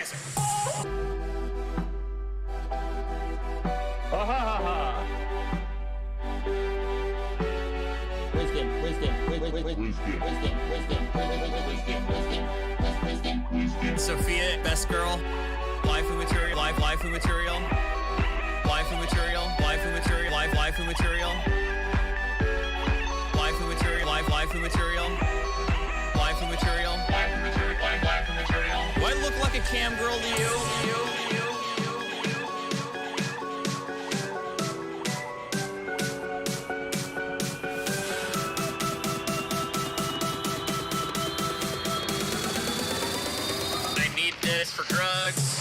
kisser. Ha ha ha ha. Wisdom. Sophia, best girl. Life and material. Life and material. Life and material. Life and material. Life and material. Life and material. Life and material. Life and material. Life and material. Do I look like a cam girl to you? I need this for drugs.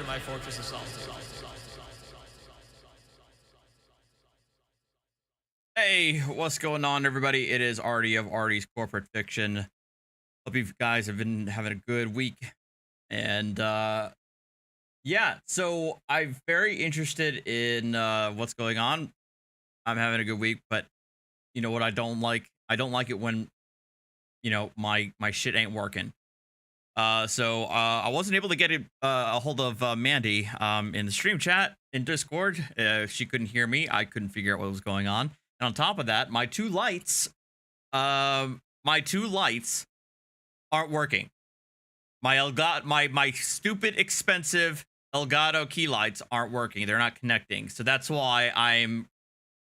My fortress of solitude. Hey, what's going on, everybody? It is Artie of Artie's Corporate Fiction. Hope you guys have been having a good week. And yeah, so I'm very interested in what's going on. I'm having a good week, but you know what I don't like? I don't like it when, you know, my shit ain't working. So I wasn't able to get a hold of Mandy in the stream chat in Discord. She couldn't hear me. I couldn't figure out what was going on. And on top of that, my two lights aren't working. My stupid expensive Elgato key lights aren't working. They're not connecting. So that's why I'm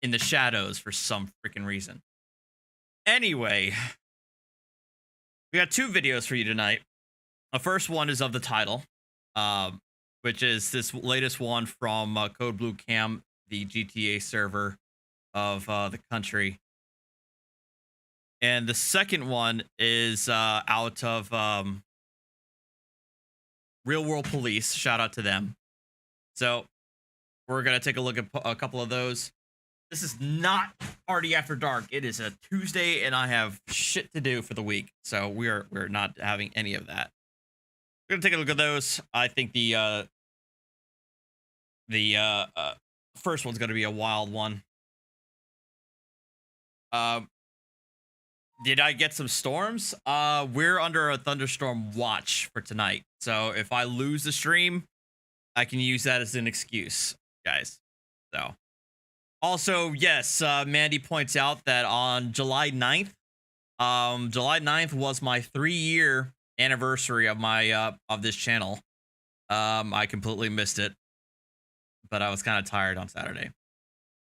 in the shadows for some freaking reason. Anyway, we got two videos for you tonight. The first one is of the title, which is this latest one from Code Blue Cam, the GTA server of the country. And the second one is out of Real World Police. Shout out to them. So we're going to take a look at a couple of those. This is not Artie After Dark. It is a Tuesday, and I have shit to do for the week. So we're not having any of that. We're gonna take a look at those. I think the first one's gonna be a wild one. Did I get some storms? We're under a thunderstorm watch for tonight. So if I lose the stream, I can use that as an excuse, guys. So also, yes, Mandy points out that on July 9th, July 9th was my 3-year anniversary of my of this channel. I completely missed it, but I was kind of tired on Saturday.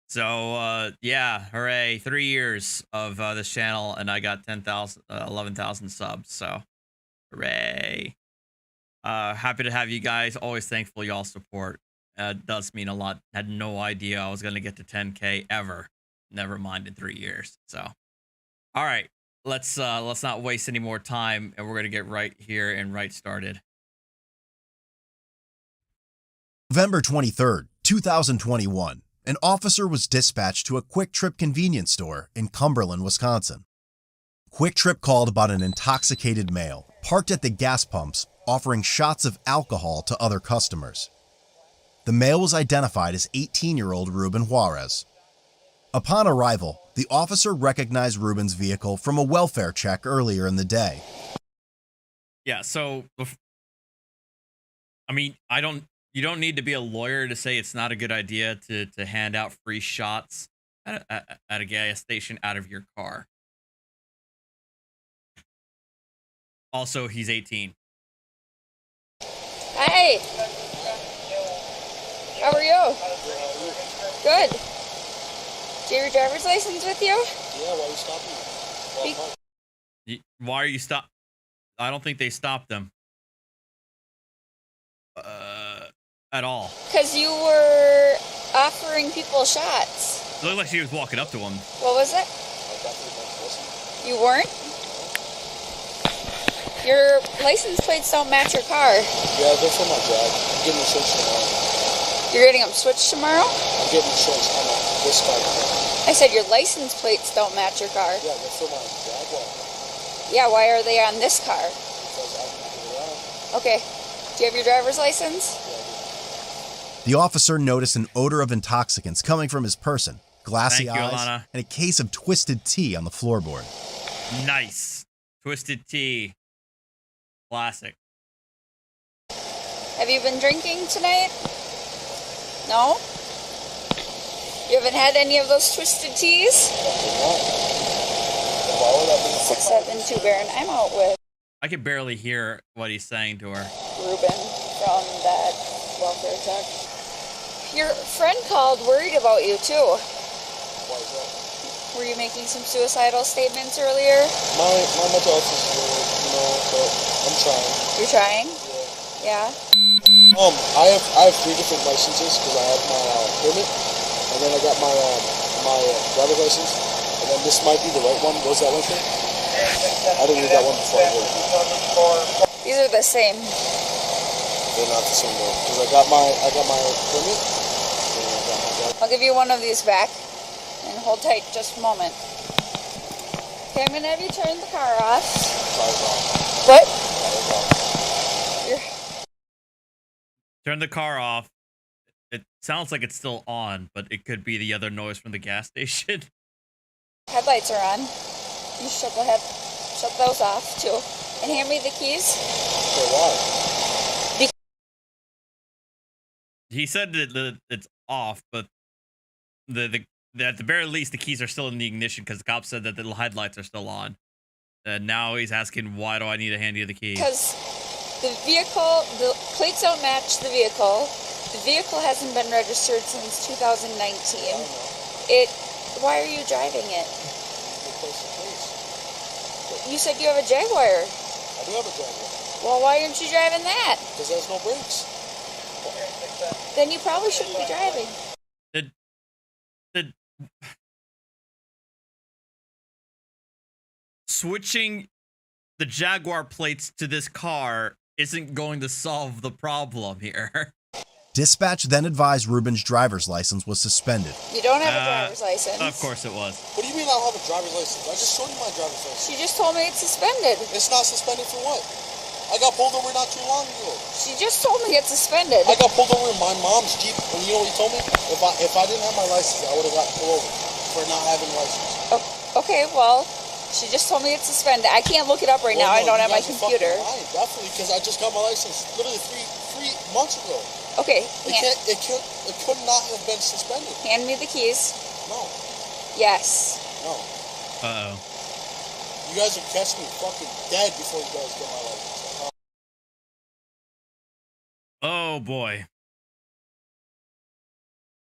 So yeah, hooray, 3 years of this channel, and I got 11,000 subs, so hooray. Happy to have you guys. Always thankful y'all support. Does mean a lot. Had no idea I was gonna get to 10K ever, never mind in 3 years. So all right, let's not waste any more time, and we're gonna get right here and right started. November 23rd, 2021, an officer was dispatched to a Quick Trip convenience store in Cumberland, Wisconsin. Quick Trip called about an intoxicated male parked at the gas pumps offering shots of alcohol to other customers. The male was identified as 18-year-old Ruben Juarez. Upon arrival, the officer recognized Ruben's vehicle from a welfare check earlier in the day. Yeah, so I mean, you don't need to be a lawyer to say it's not a good idea to hand out free shots at a gas station out of your car. Also, he's 18. Hey! How are you? Good. Do you have your driver's license with you? Yeah, why are you stopping me? Why are you stop? I don't think they stopped them. At all. Because you were offering people shots. It looked like she was walking up to him. What was it? You weren't? Your license plates don't match your car. Yeah, they're for my drag. I'm getting them switched tomorrow. You're getting them switched tomorrow? I'm getting them switched on this car. I said your license plates don't match your car. Yeah, they're for my Jaguar. Yeah, why are they on this car? Because I can get around. Okay. Do you have your driver's license? Yeah, I do. The officer noticed an odor of intoxicants coming from his person, glassy Thank you, eyes, Alana. and a case of twisted tea on the floorboard. Nice. Twisted tea. Classic. Have you been drinking tonight? No? You haven't had any of those twisted teas? 672 Baron. I'm out with I could barely hear what he's saying to her. Ruben from that welfare check. Your friend called worried about you too. Why is that? Were you making some suicidal statements earlier? My mental health is good, but I'm trying. You're trying? Yeah. Yeah? I have 3 different licenses because I have my permit, and then I got my driver's license, and then this might be the right one. Was that one thing? I didn't read that one before I did. These are the same. They're not the same though, because I got my permit, and I got my driver's. I'll give you one of these back. And hold tight just a moment. Okay, I'm gonna have you turn the car off. What? You're... Turn the car off. It sounds like it's still on, but it could be the other noise from the gas station. Headlights are on. You shut those off too. And hand me the keys. Okay, why? He said that it's off, but at the very least, the keys are still in the ignition because the cop said that the headlights are still on. And now he's asking, why do I need to hand you the keys? Because the plates don't match the vehicle. The vehicle hasn't been registered since 2019. Why are you driving it? You said you have a Jaguar. I do have a Jaguar. Well, why aren't you driving that? Because there's no brakes. Then you probably shouldn't be driving. Switching the Jaguar plates to this car isn't going to solve the problem here. Dispatch then advised Ruben's driver's license was suspended. You don't have a driver's license. Of course it was. What do you mean I don't have a driver's license? I just showed you my driver's license. She just told me it's suspended. It's not suspended for what? I got pulled over not too long ago. She just told me it's suspended. I got pulled over in my mom's Jeep, and you know what he told me? If I didn't have my license, I would have gotten pulled over for not having a license. Oh, okay, well, she just told me it's suspended. I can't look it up right now. No, I don't you have my guys are fucking computer. lying, definitely, because I just got my license literally three months ago. Okay, It could not have been suspended. hand me the keys. No. Yes. No. Uh-oh. You guys are catching me fucking dead before you guys get my license. Oh boy.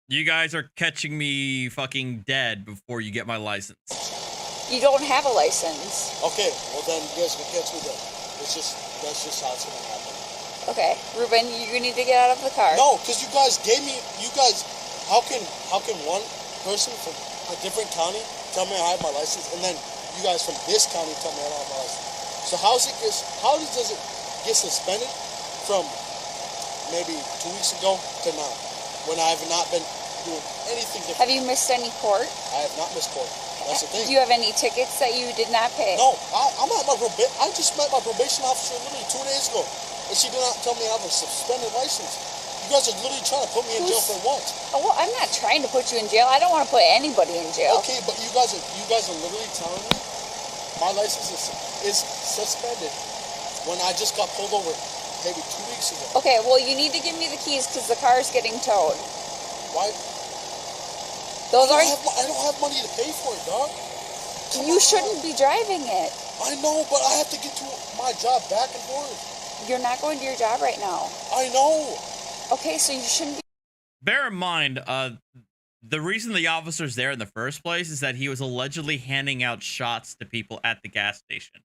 You guys are catching me fucking dead before you get my license. You don't have a license. Okay, well then you guys can catch me dead. That's just how it's gonna happen. Okay, Ruben, you need to get out of the car. No, because you guys, how can one person from a different county tell me I have my license, and then you guys from this county tell me I don't have my license? So how does it get suspended from maybe 2 weeks ago to now, when I have not been doing anything different? Have you missed any court? I have not missed court. That's the thing. Do you have any tickets that you did not pay? No, I just met my probation officer literally 2 days ago, and she did not tell me I have a suspended license. You guys are literally trying to put me in jail for what? Oh, well, I'm not trying to put you in jail. I don't want to put anybody in jail. Okay, but you guys are literally telling me my license is suspended when I just got pulled over maybe 2 weeks ago. Okay, well, you need to give me the keys because the car is getting towed. Why? I don't have money to pay for it, dog. You shouldn't be driving it. I know, but I have to get to my job back and forth. You're not going to your job right now. I know. Okay, so you shouldn't be. Bear in mind, the reason the officer's there in the first place is that he was allegedly handing out shots to people at the gas station.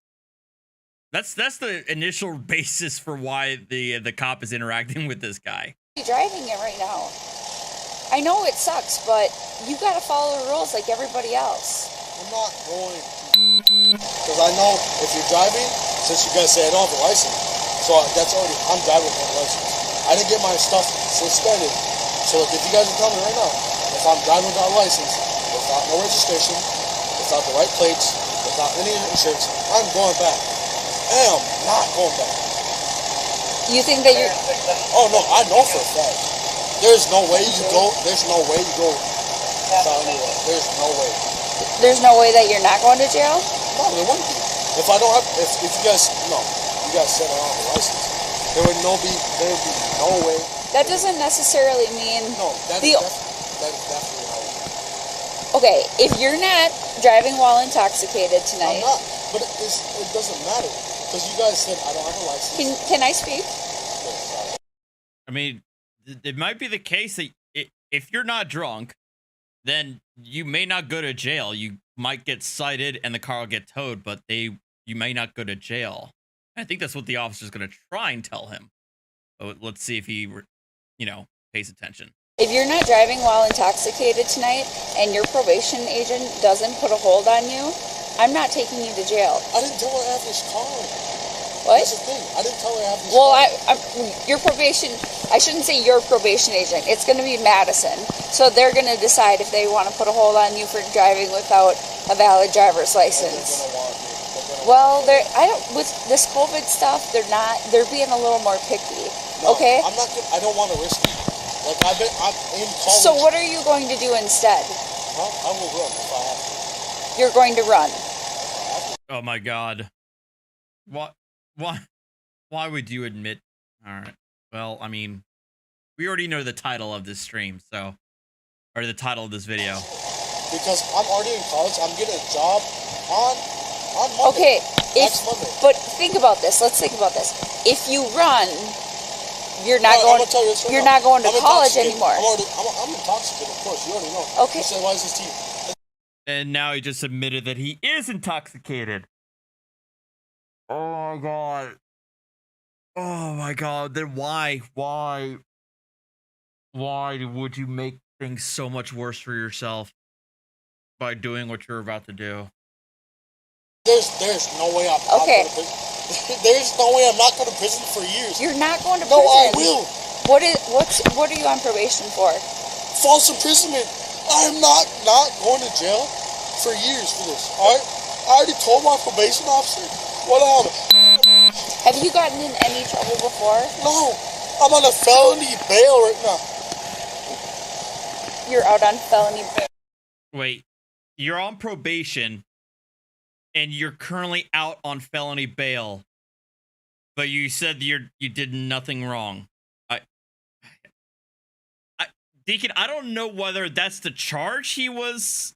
That's the initial basis for why the cop is interacting with this guy. You're driving it right now. I know it sucks, but you gotta follow the rules like everybody else. I'm not going to Because I know if you're driving, since you guys say I don't have a license, so that's already, I'm driving without a license. I didn't get my stuff suspended. So like, if you guys are telling me right now, if I'm driving without a license, without no registration, without the right plates, without any insurance, I'm going back. I am not going back. You think that you're... Oh no, I know for a fact. There's no way you go without anywhere. There's no way. There's no way that you're not going to jail? No, there wouldn't be. If I don't have, if you guys, no, you guys said I don't have a license, there would be no way. That doesn't necessarily mean... No, that is definitely not it. Okay, if you're not driving while intoxicated tonight... I'm not, but it doesn't matter. Because you guys said I don't have a license. Can I speak? I mean, it might be the case that if you're not drunk, then you may not go to jail. You might get cited and the car will get towed, but you may not go to jail. I think that's what the officer's going to try and tell him. But let's see if he, pays attention. If you're not driving while intoxicated tonight and your probation agent doesn't put a hold on you, I'm not taking you to jail. I didn't tell her I have this car. What? That's the thing. I didn't tell her I have this Well, car. your probation, I shouldn't say your probation agent. It's going to be Madison. So they're going to decide if they want to put a hold on you for driving without a valid driver's license. Well, with this COVID stuff, they're being a little more picky. No, okay? I don't want to risk it. Like, I'm in college. So what are you going to do instead? Huh? I will run if I have to. You're going to run. Oh my God. Why would you admit? All right. Well, I mean, we already know the title of this stream, or the title of this video. Because I'm already in college. I'm getting a job on Monday. Okay. Next Monday. But think about this. Let's think about this. If you run, you're not going. You're not going to college anymore. I'm intoxicated, of course. You already know. Okay. You said, why is his teeth? And now he just admitted that he is intoxicated. Oh my God. Oh my God. Then why would you make things so much worse for yourself by doing what you're about to do? There's no way I'm not going to prison. There's no way I'm not going to prison for years. You're not going to prison. No, I will. What are you on probation for? False imprisonment. I'm not going to jail for years for this. Alright? I already told my probation officer what happened. Have you gotten in any trouble before? No. I'm on a felony bail right now. You're out on felony bail. Wait, you're on probation and you're currently out on felony bail, but you said you did nothing wrong. Deacon, I don't know whether that's the charge he was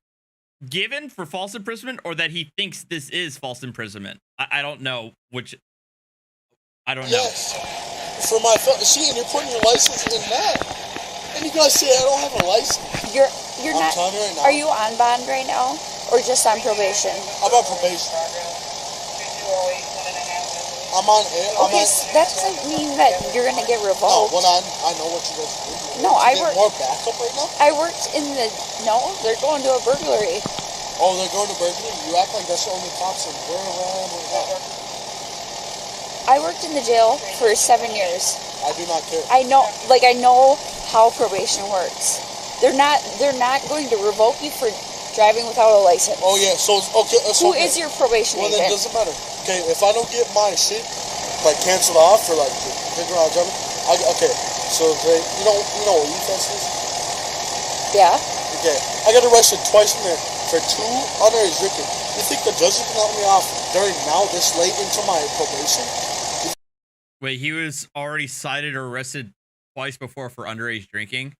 given for false imprisonment or that he thinks this is false imprisonment. I don't know which. I don't know. Yes. For my see, and you're putting your license in that, and you guys say I don't have a license. You're I'm not. telling you right now. Are you on bond right now, or just on probation? I'm on probation. I'm on. That doesn't mean that you're gonna get revoked. No, I know what you guys are doing. No, I work. More backup right now. I worked in the. No, they're going to a burglary. Oh, they're going to burglary. You act like that's the only cops in where around right now. I worked in the jail for 7 years. I do not care. I know how probation works. They're not going to revoke you for driving without a license. Oh yeah, so okay. Who is your probation agent? Well, then it doesn't matter. Okay, if I don't get my shit like canceled off for like figure out driving, okay. So you know what e-fence is? Yeah. Okay, I got arrested twice in there for 2 underage drinking. You think the judge can help me off during now this late into my probation? Wait, he was already cited or arrested twice before for underage drinking?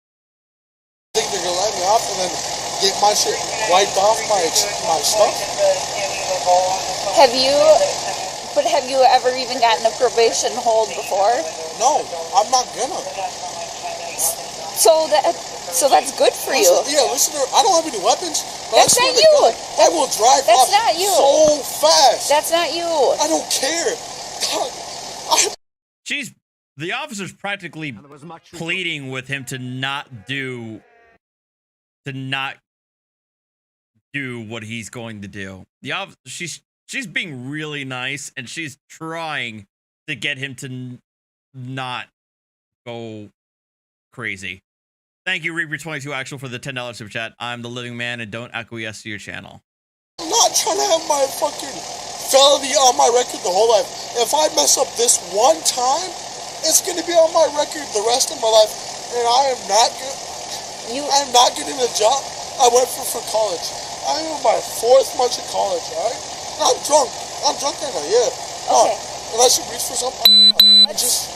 I think they're gonna let me off and then get my shit wiped off my stuff. Have you ever even gotten a probation hold before? No, I'm not gonna. So that's good for you. Listen, I don't have any weapons. That's not you. I will drive That's off not you. so fast. That's not you. I don't care. The officer's practically pleading with him to not do what he's going to do. She's being really nice, and she's trying to get him to not go crazy. Thank you, Reaper22 Actual, for the $10 super chat. I'm the living man and don't acquiesce to your channel. I'm not trying to have my fucking felony on my record the whole life. If I mess up this one time, it's gonna be on my record the rest of my life, and I am not good. I'm not getting a job. I went for college. I'm in my 4th month of college, alright? I'm drunk. I'm drunk right now, yeah. Okay. And I should reach for something. Let's.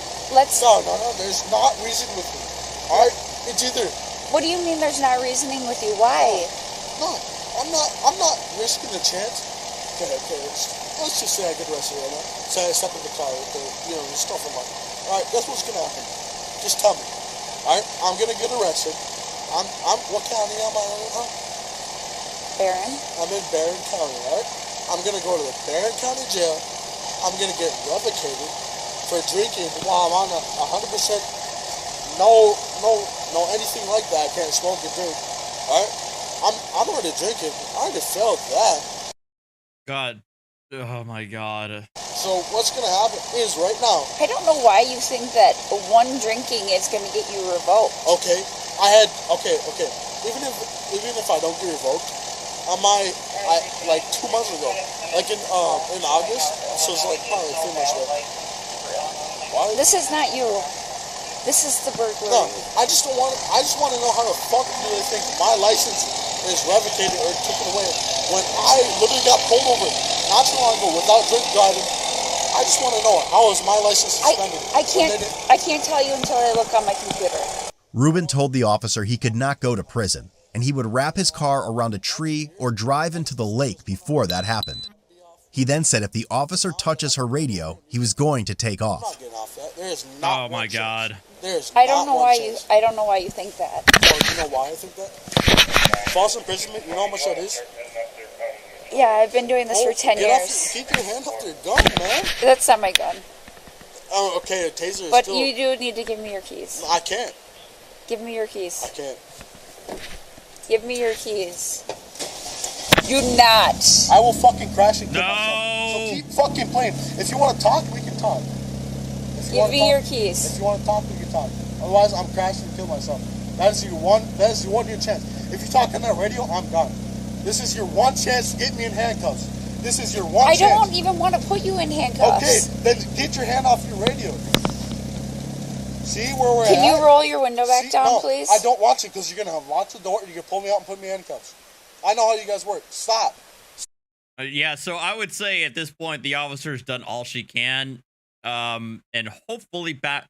No. There's not reason with me. Alright? It's either. What do you mean there's not reasoning with you? Why? No, I'm not risking the chance. Okay, let's just say I get arrested right now. Say I step in the car with the stuff in my. Alright, that's what's gonna happen. Just tell me. Alright, I'm gonna get arrested. What county am I in, huh? Barron. I'm in Barron County, alright? I'm gonna go to the Barron County jail. I'm gonna get revocated for drinking while I'm on 100% no anything like that. I can't smoke or drink. Alright? I'm already drinking. I already failed that. God. Oh my God. So what's gonna happen is right now. I don't know why you think that one drinking is gonna get you revoked. Okay. Okay. Even if I don't get revoked, like 2 months ago, like in August, so it's like probably 3 months ago. Why? This is not you. This is the burglary. No, I just want to know how the fuck do they think my license is revocated or taken away when I literally got pulled over not too long ago without drink driving. I just want to know, how is my license suspended? I can't tell you until I look on my computer. Ruben told the officer he could not go to prison, and he would wrap his car around a tree or drive into the lake before that happened. He then said if the officer touches her radio, he was going to take I'm off. not getting off that. There is not. Oh my God. There's I don't know why chance. I don't know why you think that. Oh, you know why I think that? False imprisonment. You know how much that is? Yeah, I've been doing this for 10 years. Keep your hand off your gun, man. That's not my gun. Oh, okay. A taser is But still. you do need to give me your keys. I can't. Give me your keys. I can't. Give me your keys. You not. I will fucking crash and kill No. myself. So keep fucking playing. If you want to talk, we can talk. Give me your keys. If you want to talk, we can talk. Otherwise, I'm crashing and kill myself. That is your one chance. If you talk on that radio, I'm gone. This is your one chance to get me in handcuffs. This is your one chance. I don't even want to put you in handcuffs. Okay, then get your hand off your radio. See where we're at? Can you roll your window back down, no, please? I don't want to because you're going to have lots of doors. You're going to pull me out and put me in handcuffs. I know how you guys work. Stop. Yeah, so I would say at this point the officer's done all she can, and hopefully I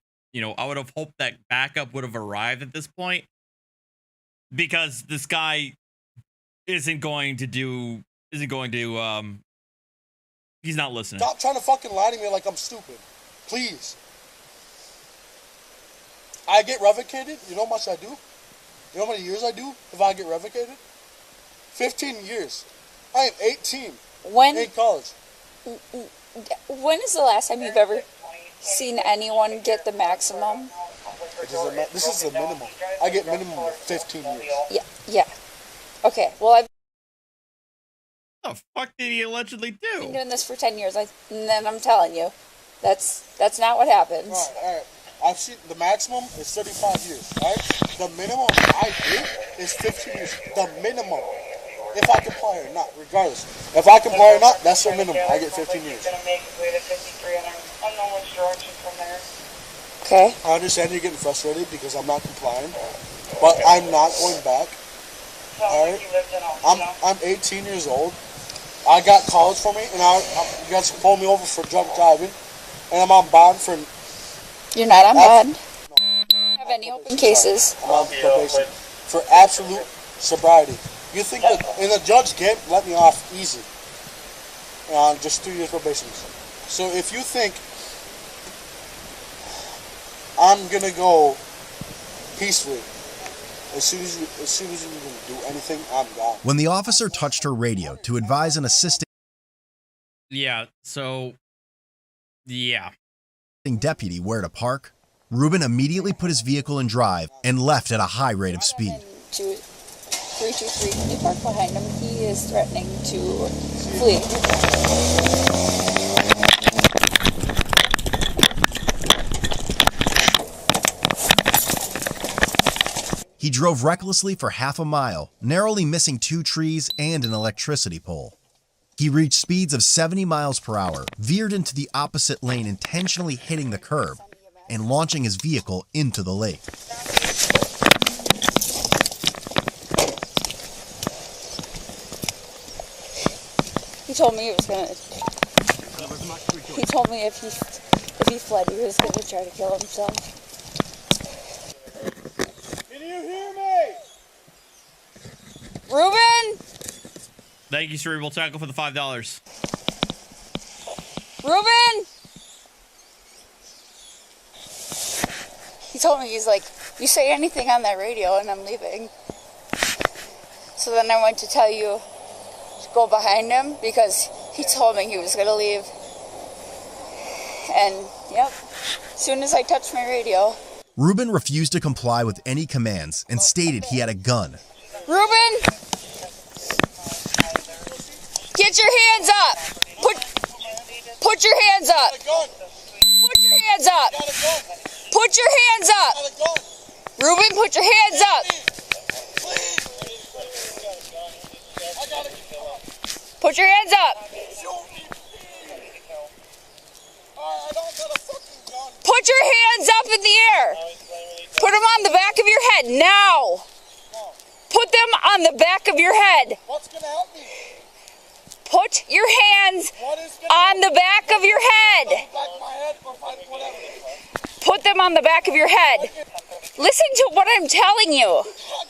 would have hoped that backup would have arrived at this point, because this guy isn't going to he's not listening. Stop trying to fucking lie to me like I'm stupid. Please. I get revocated. You know how much I do? You know how many years I do if I get revocated? 15 years. I am 18 in college. When is the last time you've ever seen anyone get the maximum? This is the minimum. I get minimum of 15 years. Yeah. Okay, well, I've What the fuck did he allegedly been do? doing this for 10 years, and then I'm telling you, that's not what happens. All right. I've seen the maximum is 35 years, right? The minimum I do is 15 years. The minimum. If I comply or not, regardless. If I comply or not, that's the minimum. I get 15 years. Okay. I understand you're getting frustrated because I'm not complying, but I'm not going back. Alright? I'm 18 years old. I got college for me, and you guys pulled me over for drunk driving, and I'm on bond for... You're not on bond. I have any open cases. I'm on probation for absolute sobriety. You think that, and the judge can't let me off easy. Just 3 years probation. So if you think I'm gonna go peacefully, as soon as you do anything, I'm gone. When the officer touched her radio to advise an assisting deputy where to park, Ruben immediately put his vehicle in drive and left at a high rate of speed. 323, can you park behind him? He is threatening to flee. He drove recklessly for half a mile, narrowly missing 2 trees and an electricity pole. He reached speeds of 70 miles per hour, veered into the opposite lane, intentionally hitting the curb, and launching his vehicle into the lake. He told me he was gonna. He told me if he fled, he was gonna try to kill himself. Can you hear me? Ruben! Thank you, Cerebral Tackle, for the $5. Ruben! He told me, he's like, you say anything on that radio and I'm leaving. So then I went to tell you to go behind him because he told me he was going to leave. And, yep, as soon as I touched my radio. Ruben refused to comply with any commands and stated he had a gun. Ruben! Get your hands up! Put your hands up! Put your hands up! Put your hands up! Ruben, put your hands up! Put your hands up! Put your hands up in the air! Put them on the back of your head now! Put them on the back of your head! What's gonna help me? Put your hands on the back of your head! Put them on the back of your head. Listen to what I'm telling you.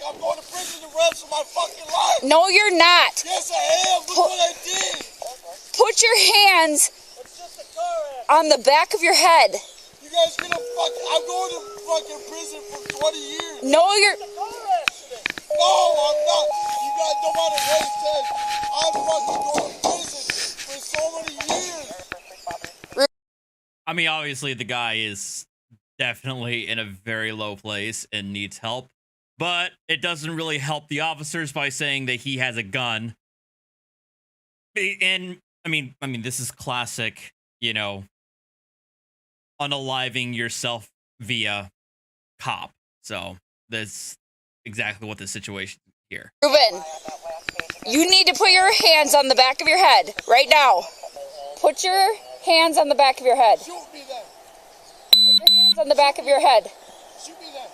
I'm going to prison the rest of my fucking life. No, you're not. Yes, I am. Look what I did. Put your hands on the back of your head. You guys gonna I'm going to fucking prison for 20 years. No, you're... No, I'm not. You guys, no matter what it says, I'm fucking going to prison for so many years. I mean, obviously, the guy is definitely in a very low place and needs help, but it doesn't really help the officers by saying that he has a gun. And I mean, this is classic, you know, unaliving yourself via cop. So that's exactly what the situation is here. Ruben, you need to put your hands on the back of your head right now. Put your hands on the back of your head. Shoot me then. Put your hands on the back of your head. Shoot me then.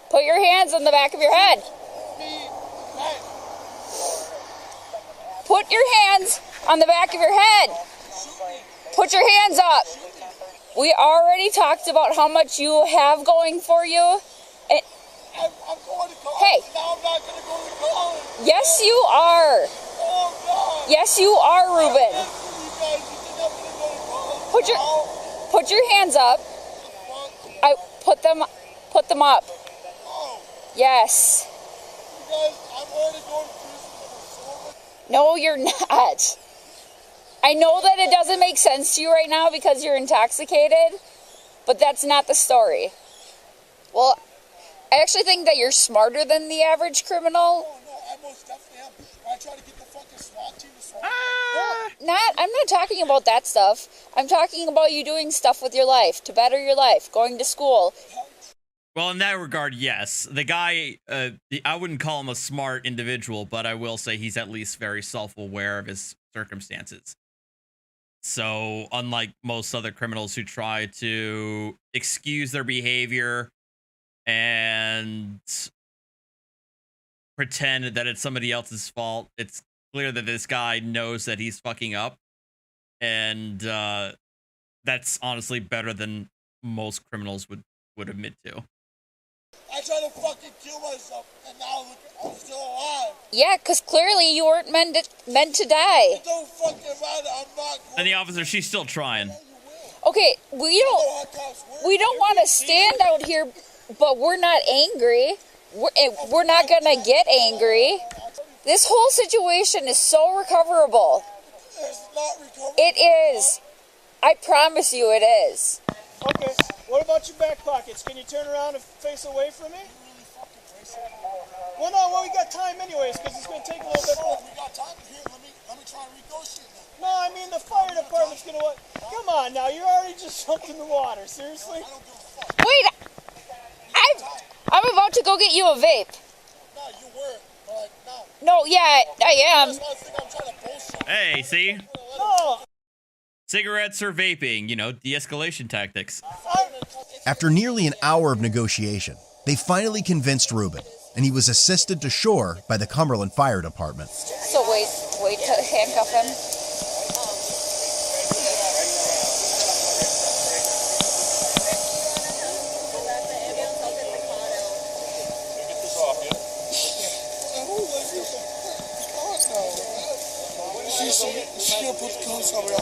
Put your hands on the back of your head. Me then. Put your hands on the back of your head. Put your hands up. We already talked about how much you have going for you. And I'm going to college. Hey. Now I'm not going to go to college. yes, you are. Oh, God. Yes, you are, Ruben. You guys, you think I'm going to go to college? Put your put your hands up. I put them up. Oh, Yes. you guys, I'm already going to prison for so much. No, you're not. I know that it doesn't make sense to you right now because you're intoxicated, but that's not the story. Well, I actually think that you're smarter than the average criminal. Oh, no, I most definitely am. I try to get the fucking SWAT team to swat. Well, I'm not talking about that stuff. I'm talking about you doing stuff with your life to better your life, going to school. Well, in that regard, yes. The guy, I wouldn't call him a smart individual, but I will say he's at least very self-aware of his circumstances. So, unlike most other criminals who try to excuse their behavior and pretend that it's somebody else's fault, it's clear that this guy knows that he's fucking up. And that's honestly better than most criminals would admit to. I tried to fucking kill myself, and now look, I'm still alive. Yeah, because clearly you weren't meant to die. It don't fucking matter. I'm not going. And the officer, she's still trying. Okay, we don't want to stand out here, but we're not angry. We're not gonna get angry. This whole situation is so recoverable. It's not recoverable. It is. I promise you it is. Okay, what about your back pockets? Can you turn around and face away from me? Well, no, we got time anyways, because it's going to take a little bit more. We got time here. Let me try and negotiate that. No, I mean, the fire department's going to... Come on now, you already just jumped in the water. Seriously? I don't give a fuck. Wait! I'm about to go get you a vape. No, you were, but No, yeah, I am. That's why I think I'm trying to bullshit. Hey, see? No. Cigarettes or vaping, you know, de-escalation tactics. After nearly an hour of negotiation, they finally convinced Ruben, and he was assisted to shore by the Cumberland Fire Department. So wait to handcuff him.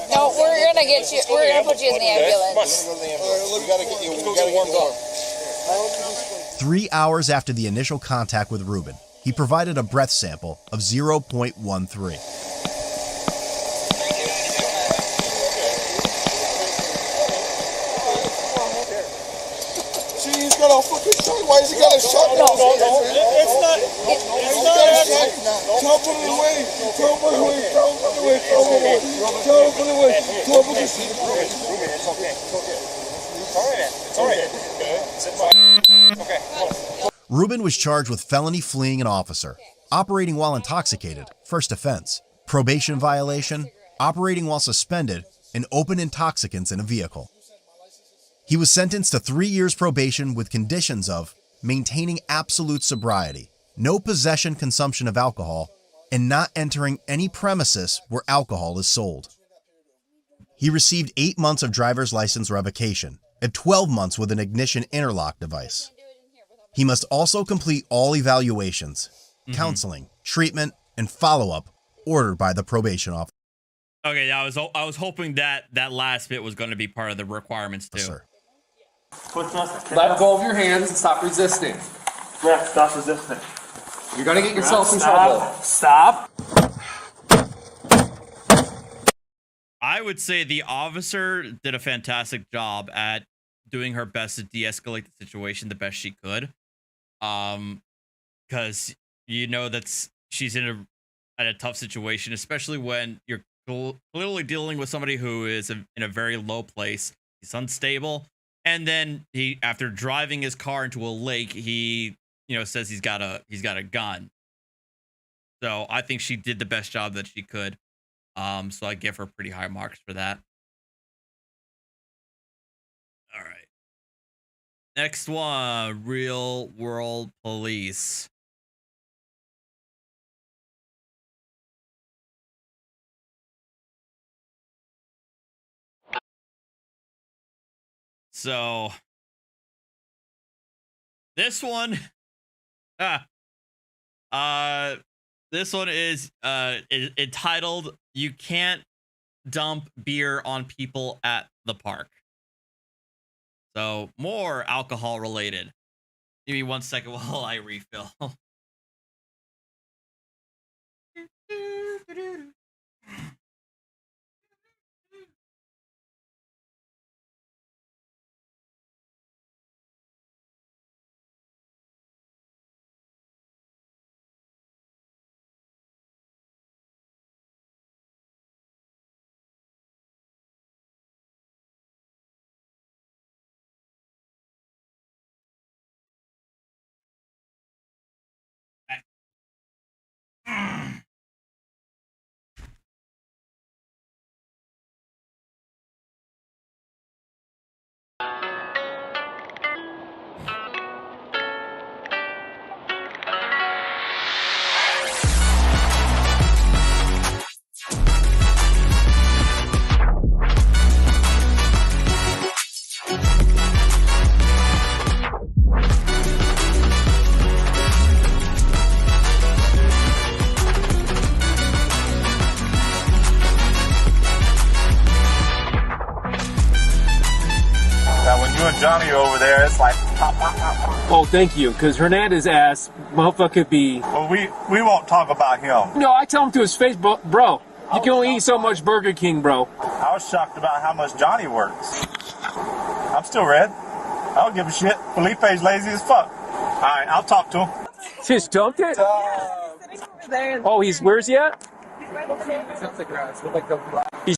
No, we're gonna get you. We're gonna put you in the ambulance. We gotta get one 3 hours after the initial contact with Ruben, he provided a breath sample of 0.13. See, he's got a fucking shot. Why has he got a shot? No. It's not. It's not. Tell him put it away. Tell him put it away. Tell him put it away. Tell him put it away. Tell him put it away. Ruben, it's okay. It's okay. It's all right, man. It's all right. Sit back. Okay. Ruben was charged with felony fleeing an officer, operating while intoxicated, first offense, probation violation, operating while suspended, and open intoxicants in a vehicle. He was sentenced to 3 years probation with conditions of maintaining absolute sobriety, no possession, consumption of alcohol, and not entering any premises where alcohol is sold. He received 8 months of driver's license revocation and 12 months with an ignition interlock device. He must also complete all evaluations, counseling, treatment, and follow-up ordered by the probation officer. Okay, I was hoping that last bit was going to be part of the requirements too. Let go of your hands and stop resisting. Yeah, stop resisting. You're gonna get yourself in trouble. Stop. I would say the officer did a fantastic job at doing her best to de-escalate the situation the best she could. Because you know she's in a tough situation, especially when you're clearly dealing with somebody who is in a very low place. He's unstable, and then after driving his car into a lake, he says he's got a gun. So I think she did the best job that she could. So I give her pretty high marks for that. All right. Next one, Real World Police. So this one, this one is entitled "You Can't Dump Beer on People at the Park." So more alcohol related. Give me 1 second while I refill. Johnny over there, it's like pop, pop, pop, pop. Oh, thank you, because Hernandez ass motherfucker could be... Well, we won't talk about him. No, I tell him to his face, bro, you can only eat so much Burger King, bro. I was shocked about how much Johnny works. I'm still red. I don't give a shit. Felipe's lazy as fuck. All right, I'll talk to him. Just dumped it? Oh, where's he at? He's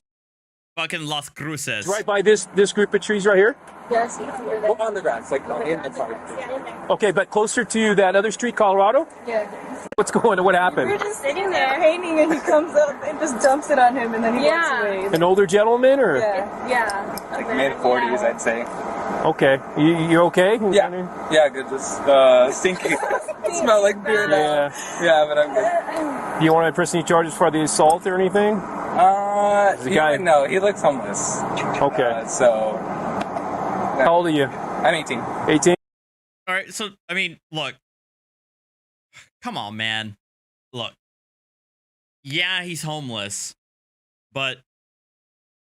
Fucking Las Cruces. right by this group of trees right here? Yes, on the grass, like in the park. Okay, but closer to that other street, Colorado? Yeah. What We happened? were just sitting there hanging, and he comes up and just dumps it on him, and then he walks away. An older gentleman, or? Yeah. Like mid-40s, I'd say. Okay. You okay? Yeah, good. Just stinky. Smell like beer now. Yeah, but I'm good. Do you want to press any charges for the assault or anything? No, he looks homeless. Okay. So. How old are you? I'm 18. 18? All right, so, I mean, look. Come on, man. Look. Yeah, he's homeless. But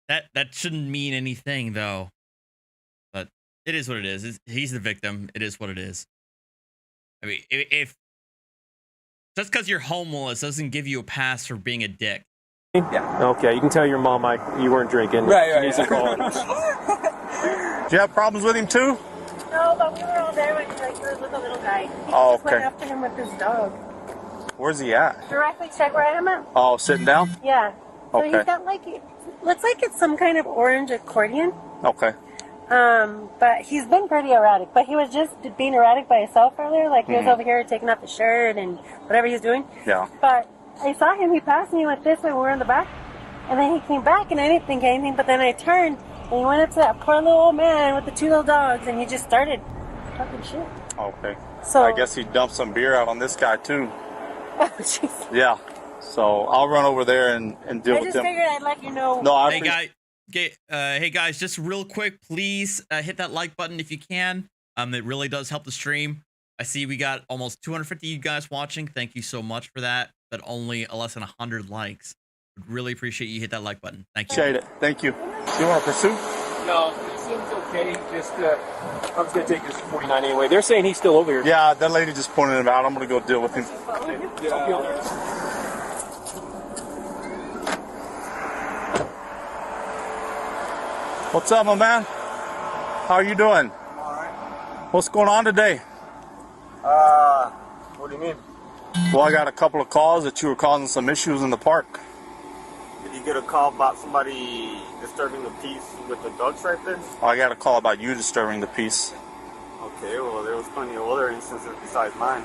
that shouldn't mean anything, though. But it is what it is. He's the victim. It is what it is. I mean, if just because you're homeless doesn't give you a pass for being a dick. Yeah. Okay, you can tell your mom you weren't drinking. Right. Easy call. Do you have problems with him too? No, but we were all there when he was with a little guy. He Oh, just went after him with his dog. Where's he at? Directly check where I am at? Oh, sitting down? Yeah. So Okay. he's got looks like it's some kind of orange accordion. Okay. But he's been pretty erratic. But he was just being erratic by himself earlier. Like, he was over here taking off his shirt and whatever he's doing. Yeah. But I saw him. He passed me, went this way when we were in the back. And then he came back, and I didn't think anything. But then I turned, and he went up to that poor little old man with the two little dogs, and he just started talking shit. Okay. So I guess he dumped some beer out on this guy too. Oh, jeez. Yeah. So I'll run over there and deal I with just him. figured I'd let you know. No, I Hey guys, just real quick, please hit that like button if you can. It really does help the stream. I see we got almost 250 you guys watching. Thank you so much for that. But only less than 100 likes. Would really appreciate you hit that like button. Thank you. appreciate it. Thank you. You want to pursue? No, it seems okay. Just, I was going to take this 49 anyway. They're saying he's still over here. Yeah, that lady just pointed him out. I'm going to go deal with him. What's up, my man? How are you doing? All right. What's going on today? What do you mean? Well, I got a couple of calls that you were causing some issues in the park. Did you get a call about somebody disturbing the peace with the dogs right there? I got a call about you disturbing the peace. Okay, well, there was plenty of other instances besides mine.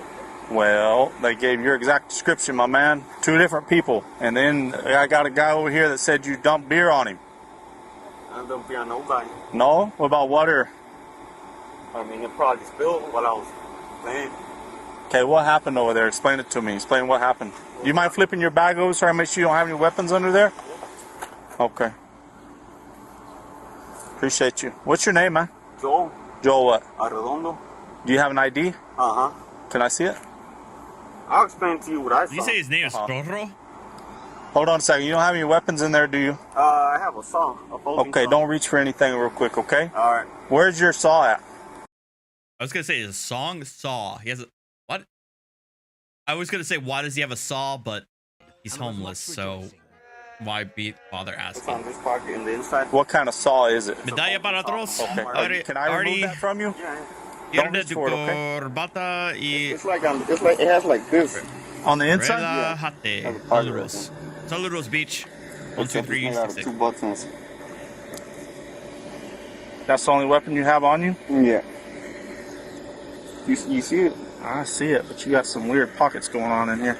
Well, they gave your exact description, my man. 2 different people. And then I got a guy over here that said you dumped beer on him. I don't be on nobody. No? What about water? I mean, it probably spilled while I was playing. Okay, what happened over there? Explain it to me. Explain what happened. Do you mind flipping your bag over so I make sure you don't have any weapons under there? Okay. Appreciate you. What's your name, man? Joel. Joel what? Arredondo. Do you have an ID? Uh-huh. Can I see it? I'll explain to you what I saw. Did you say his name is Rorro? Hold on a second. You don't have any weapons in there, do you? I have a saw. A folding Okay, saw. don't reach for anything real quick, okay? All right. Where's your saw at? I was gonna say his song saw. He has a what? I was gonna say why does he have a saw, but he's homeless, so why bother It's asking? on this pocket in the inside. What kind of saw is it? Medalla para atrás. Okay. Can I remove that from you? Yeah. Don't Pierde reach tu for it, okay? corbata y It's like it has like this. On the inside? relájate. Have a pocket right Saludos. Saludos, beach. 1, 2, 3, I got 6. 2 buttons. That's the only weapon you have on you? Yeah. You see it? I see it, but you got some weird pockets going on in here.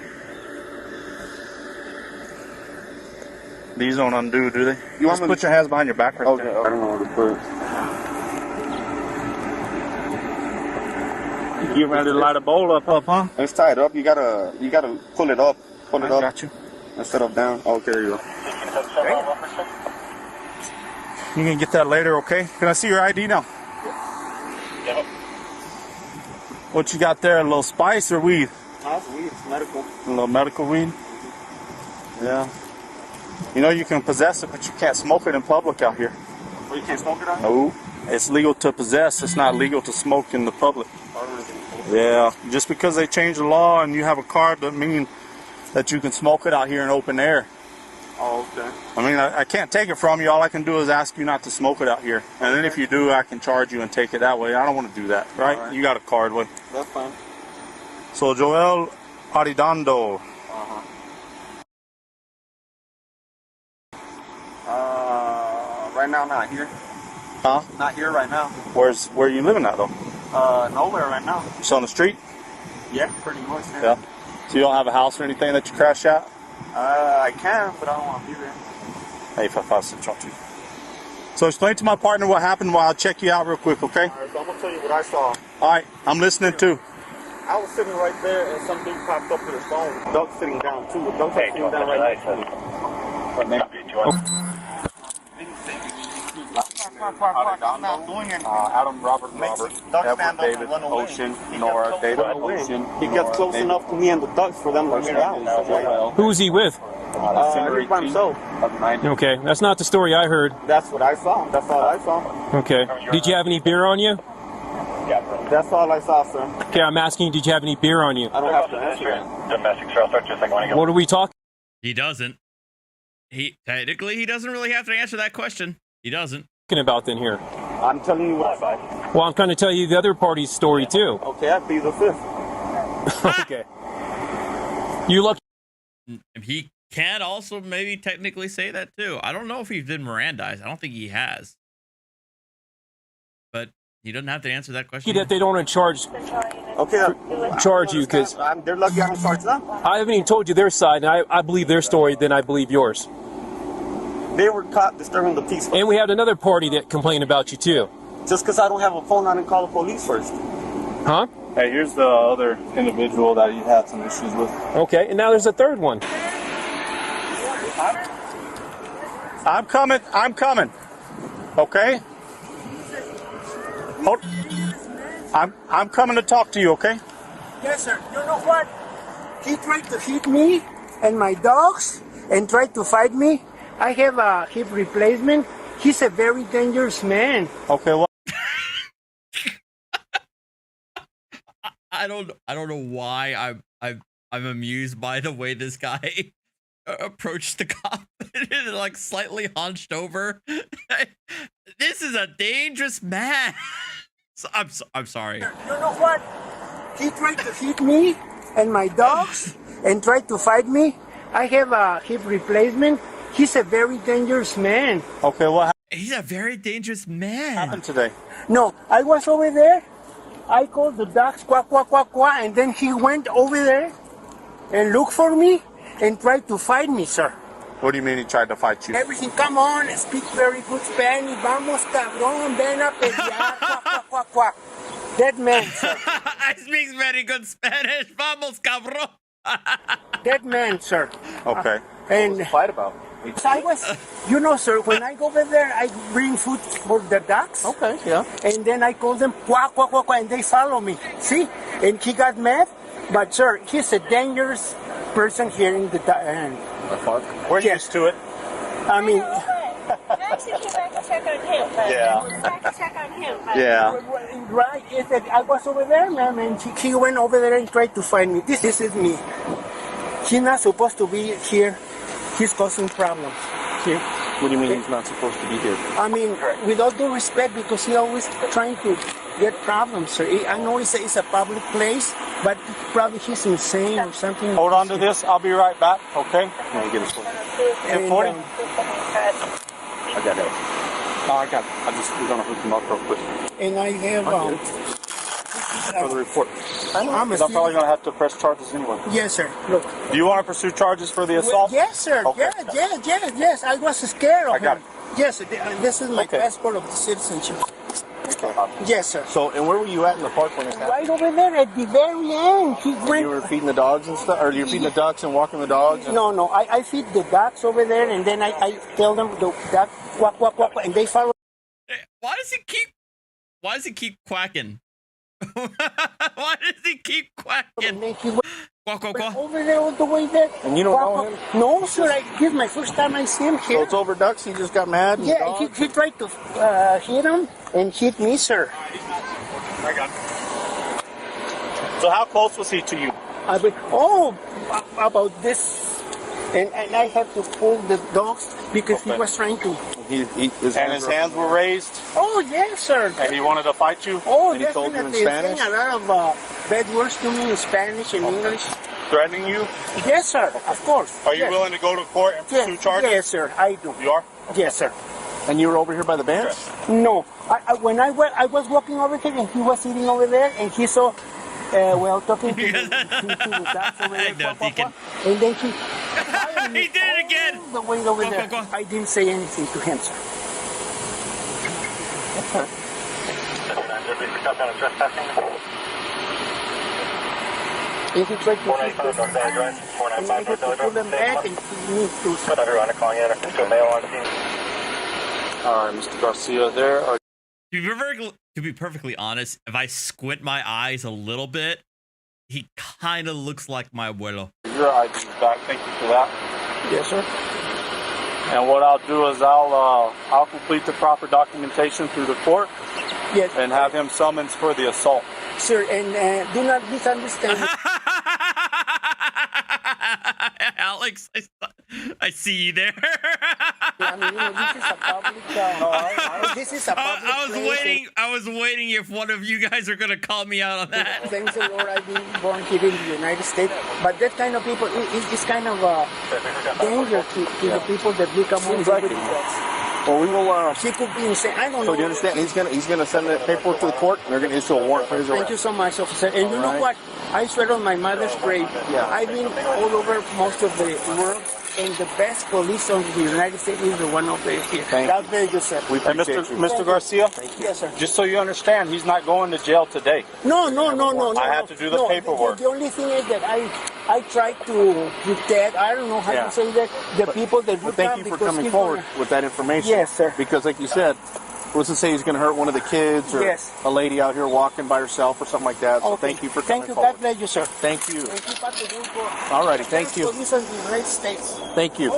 These don't undo, do they? You want Just me put to- your hands behind your back right Okay. there. I don't know where to put it. You get ready to light a bowl up, huh? It's tied up. You gotta pull it up. Pull it I up got you. instead of down. Okay, there you go. You can get that later, okay? Can I see your ID now? Yep. What you got there? A little spice or weed? That's weed. It's medical. A little medical weed? Yeah. You know you can possess it, but you can't smoke it in public out here. Well, you can't smoke it on? No. It's legal to possess. It's not legal to smoke in the public. Yeah. Just because they changed the law and you have a card doesn't mean that you can smoke it out here in open air. Oh, okay. I mean, I can't take it from you. All I can do is ask you not to smoke it out here. And then if you do, I can charge you and take it that way. I don't want to do that, right? All right. You got a card with. That's fine. So Joel Arredondo. Right now, not here. Huh? Not here right now. Where are you living at though? Nowhere right now. Just on the street? Yeah, pretty much. Yeah. So you don't have a house or anything that you crash at? I can, but I don't want to be there. Hey, if I talk to you. So explain to my partner what happened while I'll check you out real quick, okay? Alright, so I'm gonna tell you what I saw. Alright, I'm listening too. I was sitting right there and something popped up with his phone. Duck sitting down too. Duck sitting down right next to me. Adam, Robert, Edward, David, Ocean, Nora, David, Ocean. He gets close enough to me and the ducks for them to get out. Who was he with? He's by himself. Okay, that's not the story I heard. That's what I saw. That's all I saw. Okay. Did you have any beer on you? That's all I saw, sir. Okay, I'm asking you, did you have any beer on you? I don't have to answer it. Domestic, sir. I'll start just a second. What are we talking? He doesn't. He doesn't really have to answer that question. He doesn't. About then here? I'm telling you what I saw. Well, I'm trying to tell you the other party's story too. Okay, I'll be the fifth. Okay. You lucky. He can also maybe technically say that too. I don't know if he's been Mirandized. I don't think he has. But he doesn't have to answer that question. That they don't want to charge you because they're lucky I don't charge them. I haven't even told you their side, and I believe their story, then I believe yours. They were caught disturbing the peace. And we had another party that complained about you too. Just because I don't have a phone, I didn't call the police first. Huh? Hey, here's the other individual that you had some issues with. Okay, and now there's a third one. I'm coming. Okay? Hold. I'm coming to talk to you, okay? Yes, sir. You know what? He tried to hit me and my dogs and tried to fight me. I have a hip replacement. He's a very dangerous man. Okay, well. I don't know why I'm amused by the way this guy approached the cop. Like slightly hunched over. This is a dangerous man. I'm sorry. You know what? He tried to hit me and my dogs and tried to fight me. I have a hip replacement. He's a very dangerous man. Okay, what He's a very dangerous man. happened today? No, I was over there. I called the dogs, quack, quack, quack, quack, and then he went over there and looked for me and tried to fight me, sir. What do you mean he tried to fight you? Everything, come on, speak very good Spanish. Vamos, cabrón, ven a pelear, quack, quack, quack, quack. That man, sir. I speak very good Spanish. Vamos, cabrón. That man, sir. Okay. And what was the fight about? I was, sir, when I go over there, I bring food for the ducks. Okay, yeah. And then I call them quack, quack, quack, quack, and they follow me. See? And he got mad. But, sir, he's a dangerous person here in the We're used to it. I mean, Actually, came back to check on him. Yeah. Back to check on him. Yeah. right, I was over there, ma'am, and he went over there and tried to find me. This is me. He's not supposed to be here. He's causing problems here. What do you mean he's not supposed to be here? I mean, with all due respect, because he's always trying to get problems, sir. I know it's a public place, but probably he's insane or something. Hold on to this. I'll be right back, okay? Let me get his phone. And, 40? I got it. No, I got it. We're going to hook him up real quick. And I have... for the report. I'm probably going to have to press charges anyway. Yes, sir. Look. Do you want to pursue charges for the assault? Yes, sir. Okay. Yes. I was scared of I got him. Yes, this is my passport of the citizenship. Okay. Yes, sir. So, and where were you at in the park when it happened? Right over there at the very end. You were feeding the dogs and stuff? Or you were feeding the ducks and walking the dogs? And... No. I feed the ducks over there, and then I tell them the duck quack, quack, quack, and they follow. Why does he keep quacking? Why does he keep quacking? Quack, quack, quack. Over there all the way there. And you don't know him? No, sir. This is my first time I see him here. So it's over ducks? He just got mad? Yeah, he tried to hit him and hit me, sir. I got it. So how close was he to you? About this. And I had to pull the dogs because he was trying to his hands were raised? Oh, yes, sir. And he wanted to fight you? Oh, and he told you in definitely. Spanish? Saying a lot of bad words to me in Spanish and English. Threatening you? Yes, sir. Of course. Are you willing to go to court and pursue charges? Yes, sir. I do. You are? Yes, sir. And you were over here by the bench? No. When I was walking over here and he was sitting over there and he saw, talking to the dogs over there. No, Deacon. And then he He did it again. the way over Go, there. go, go. I didn't say anything to him, sir. And he tried to pull them back and he moved to Alright, Mr. Garcia, there are... To be perfectly honest, if I squint my eyes a little bit, he kind of looks like my abuelo. Your ID is back. Thank you for that. Yes, sir. And what I'll do is I'll complete the proper documentation through the court. Yes. And have him summoned for the assault. Sir, and do not misunderstand. Alex, I see you there. I mean, this is a public. This is a public. I was waiting if one of you guys are gonna call me out on that. Thanks the Lord, I've been born here in the United States. But that kind of people, it's kind of danger to the people that become Exactly. Well, we will. He could be insane. I don't know. So do you understand? He's gonna send that paperwork to the court, and they're gonna issue a warrant for his arrest. Thank you so much, officer. And you know what? I swear on my mother's grave. Yeah. I've been all over most of the world, and the best police of the United States is the one over here. That's very good, sir. We appreciate you. Mr. Garcia? Yes, sir. Just so you understand, he's not going to jail today. No. I have to do the paperwork. The only thing is that I try to protect, I don't know how to say that, the people that do Thank you for coming forward with that information. Yes, sir. Because like you said, what's to say he's going to hurt one of the kids or a lady out here walking by herself or something like that. So thank you for coming forward. God bless you, sir. Thank you. Thank you, All righty, thank you. Police of the United States. Thank you.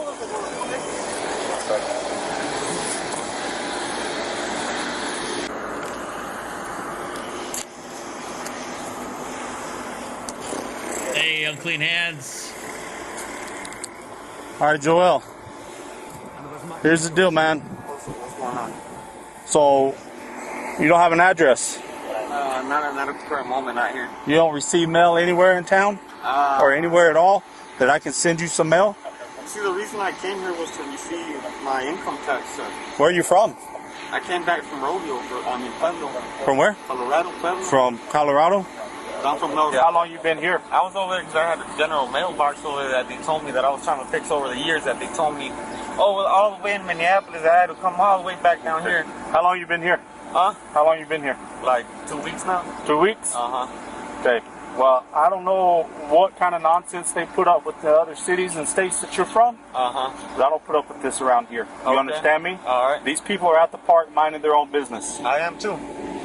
Hey, unclean hands. All right, Joel. Here's the deal, man. What's going on? So, you don't have an address? Not a current moment, not here. You don't receive mail anywhere in town? Or anywhere at all? That I can send you some mail? See, the reason I came here was to receive my income tax, sir. Where are you from? I came back from Rodeo, Pueblo. From where? Colorado, Pueblo. From Colorado? I'm from North. How long you been here? I was over there because I had a general mailbox over there that they told me that I was trying to fix over the years that they told me, oh, well, all the way in Minneapolis, I had to come all the way back down here. How long you been here? Huh? How long you been here? Like 2 weeks now. 2 weeks? Uh-huh. Okay. Well, I don't know what kind of nonsense they put up with the other cities and states that you're from. Uh-huh. But I don't put up with this around here. You understand me? All right. These people are at the park minding their own business. I am too.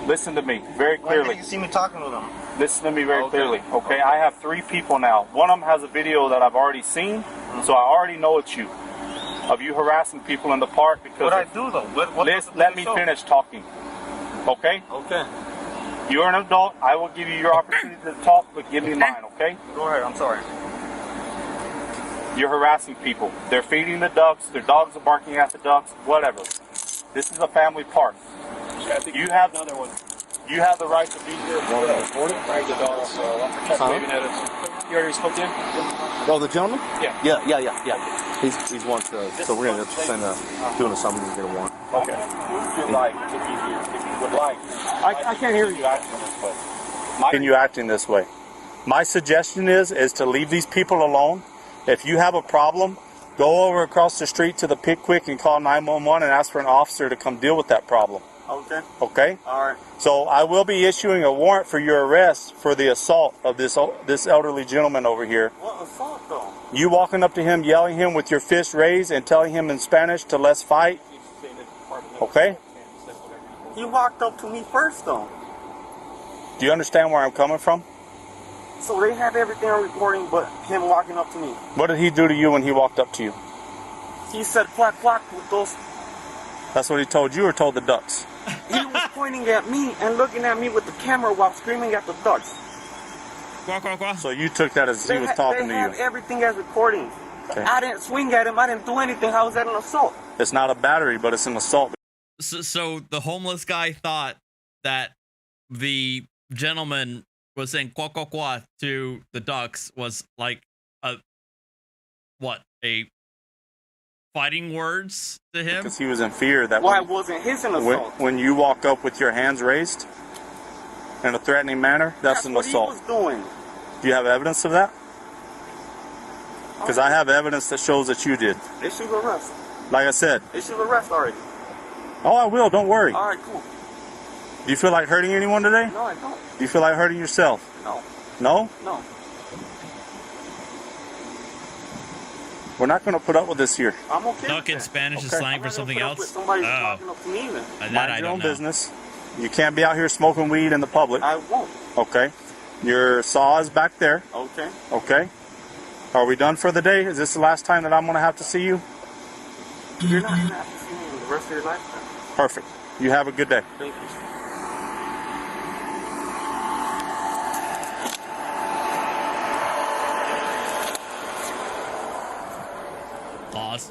Listen to me very When clearly. did you see me talking to them? Listen to me very clearly, okay? I have 3 people now. One of them has a video that I've already seen, so I already know it's you. Of you harassing people in the park because... What I do though? Let me finish talking, okay? Okay. You're an adult. I will give you your opportunity to talk, but give me mine, okay? Go ahead. I'm sorry. You're harassing people. They're feeding the ducks. Their dogs are barking at the ducks. Whatever. This is a family park. You have another one. You have the right to be here. Right, the dogs. You already spoke to him? Oh, the gentleman? Yeah. Yeah. He's wants to. So we're gonna send doing a summons and get a warrant. Okay. If you'd like to be here, if you would like. I can't hear you. Can you act in this way? My suggestion is to leave these people alone. If you have a problem, go over across the street to the Pickwick and call 911 and ask for an officer to come deal with that problem. Okay. Okay? All right. So I will be issuing a warrant for your arrest for the assault of this elderly gentleman over here. What assault though? You walking up to him, yelling him with your fist raised and telling him in Spanish to let's fight. Okay? He walked up to me first though. Do you understand where I'm coming from? So they have everything on recording but him walking up to me. What did he do to you when he walked up to you? He said "Plac plac" with those. That's what he told you or told the ducks? He was pointing at me and looking at me with the camera while screaming at the ducks. Quack, quack, quack. So you took that as he was talking to They have you. everything as recording. Okay. I didn't swing at him. I didn't do anything. How was that an assault? It's not a battery, but it's an assault. So the homeless guy thought that the gentleman was saying "quack quack quack" to the ducks was like a fighting words to him, Because he was in fear that Why wasn't his an assault? when you walk up with your hands raised in a threatening manner, that's an what assault. he was doing. Do you have evidence of that? Because I have evidence that shows that you did. They should arrest. Like I said. They should arrest already. Oh, I will. Don't worry. All right, cool. Do you feel like hurting anyone today? No, I don't. Do you feel like hurting yourself? No. No? No. We're not going to put up with this here. I'm okay. Duck in Spanish is Okay. slang for something else. Somebody talking up to me even. That Mind I your don't own know. business. You can't be out here smoking weed in the public. I won't. Okay. Your saw is back there. Okay. Okay. Are we done for the day? Is this the last time that I'm going to have to see you? You're not going to have to see me the rest of your lifetime. Perfect. You have a good day. Thank you. Pause.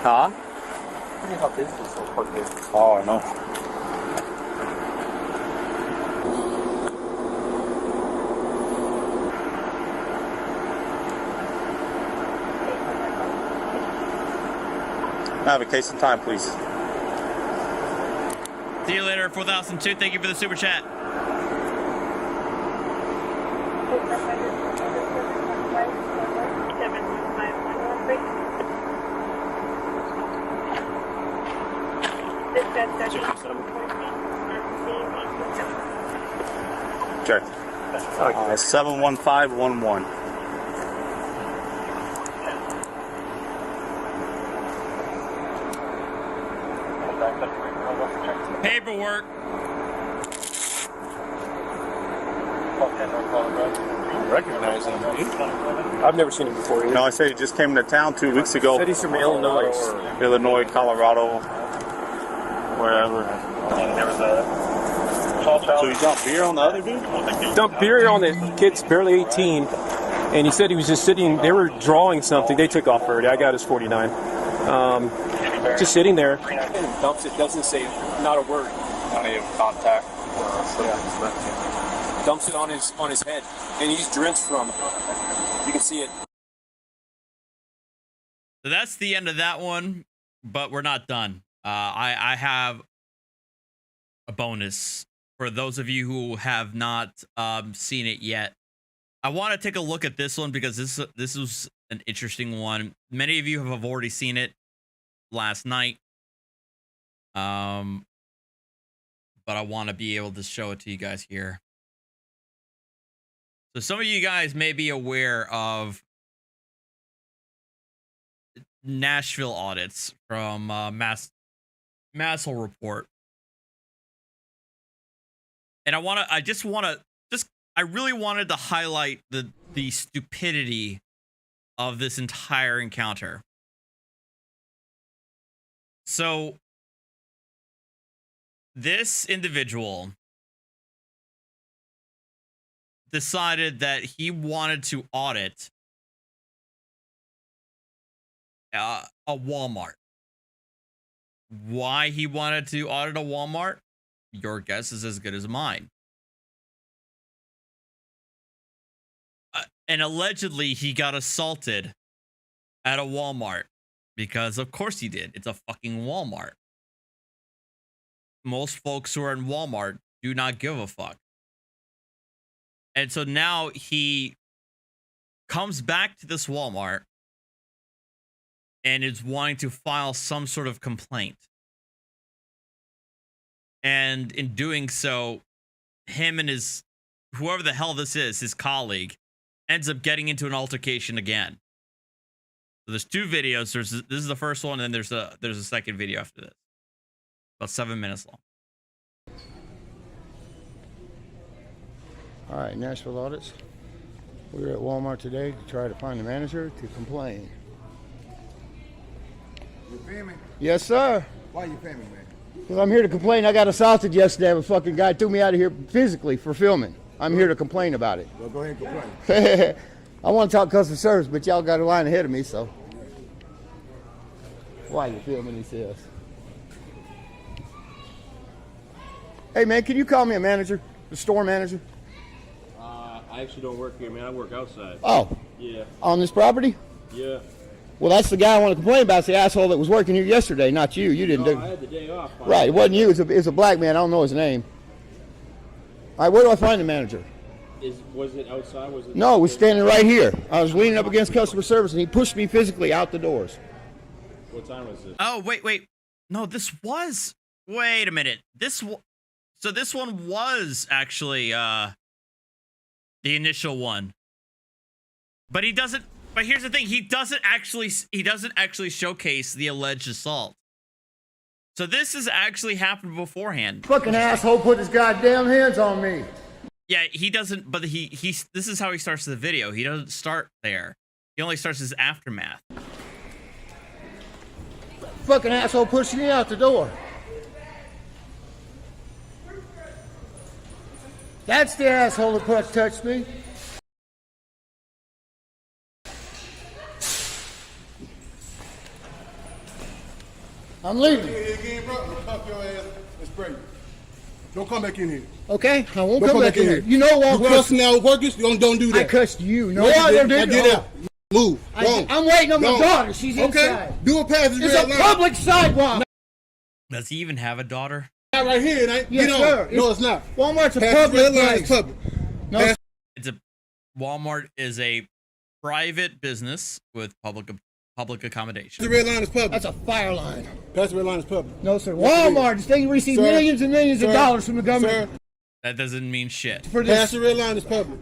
Huh? Oh, I know. I have a case in time, please. See you later, 4002. Thank you for the super chat. Sure. 71511. Paperwork. Recognize him. I've never seen him before. No, I said he just came to town 2 weeks ago. Said he's from Illinois. Illinois, Colorado, wherever. So you dumped beer on the other dude? Dumped beer on the kid's barely 18, and he said he was just sitting. They were drawing something. They took off already. I got his 49. Just sitting there. Dumps it. Doesn't say not a word. Any contact? Dumps it on his head, and he's drenched from it. You can see it. So that's the end of that one, but we're not done. I have a bonus for those of you who have not seen it yet. I want to take a look at this one because this was an interesting one. Many of you have already seen it last night, but I want to be able to show it to you guys here. So some of you guys may be aware of Nashville audits from Massel Report. And I really wanted to highlight the stupidity of this entire encounter. So this individual decided that he wanted to audit a Walmart. Why he wanted to audit a Walmart? Your guess is as good as mine. And allegedly he got assaulted at a Walmart because of course he did. It's a fucking Walmart. Most folks who are in Walmart do not give a fuck. And so now he comes back to this Walmart and is wanting to file some sort of complaint. And in doing so, him and his, whoever the hell this is, his colleague, ends up getting into an altercation again. So there's two videos. This is the first one, and then there's a second video after this. About 7 minutes long. All right, Nashville Audits. We were at Walmart today to try to find the manager to complain. You filming? Yes, sir. Why you filming, man? Because I'm here to complain. I got assaulted yesterday. A fucking guy threw me out of here physically for filming. I'm here to complain about it. Well, go ahead and complain. I want to talk customer service, but y'all got a line ahead of me, so. Why you filming, he says. Hey, man, can you call me a manager? The store manager? I actually don't work here, man. I work outside. Oh. Yeah. On this property? Yeah. Well, that's the guy I want to complain about. It's the asshole that was working here yesterday, not you. You didn't do. I had the day off. Right, it wasn't you. It's a black man. I don't know his name. All right, where do I find the manager? Was it outside? Was it? No, it was standing right here. I was leaning up against customer service, and he pushed me physically out the doors. What time was this? Oh, wait. No, this was. Wait a minute. So this one was actually the initial one. But he doesn't. But here's the thing: he doesn't actually showcase the alleged assault. So this has actually happened beforehand. Fucking asshole put his goddamn hands on me. Yeah, he doesn't. But this is how he starts the video. He doesn't start there. He only starts his aftermath. Fucking asshole pushed me out the door. That's the asshole that touched me. I'm leaving. Again, bro. I'm gonna cuff your ass and spray you. Don't come back in here. Okay, I won't come back in here. You know what? You cussing out workers? Don't do that. I cussed you. No, I don't do that. Get out. Move. I'm waiting on my daughter. She's inside. Okay. Do a pass. It's a public sidewalk. Does he even have a daughter? Not right here, it ain't. Yes, sir. No, it's not. Walmart's a Pass public line place. is public. No, Walmart is a private business with public accommodation. The red line is public. that's a fire line. Pass the red line is public. No, sir. Walmart, this thing receives Sir. millions and millions of Sir. dollars from the government. Sir, That doesn't mean shit. For pass this, the red line is public.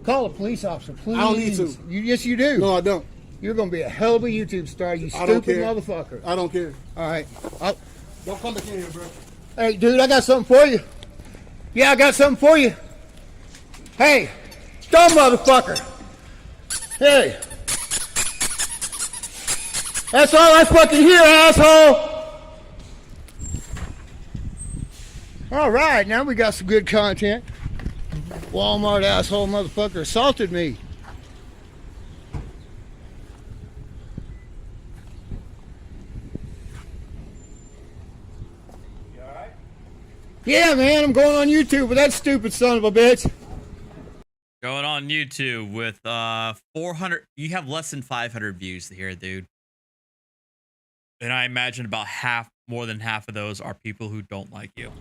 call a police officer, please. I don't need to. Yes, you do. No, I don't. You're going to be a hell of a YouTube star, you I don't stupid care. motherfucker. I don't care. All right. Don't come back in here, bro. Hey, dude, I got something for you. Yeah, I got something for you. Hey, dumb motherfucker. Hey. That's all I fucking hear, asshole. All right, now we got some good content. Walmart asshole motherfucker assaulted me. Yeah, man, I'm going on YouTube with that stupid son of a bitch. Going on YouTube with 400. You have less than 500 views here, dude. And I imagine about more than half of those are people who don't like you.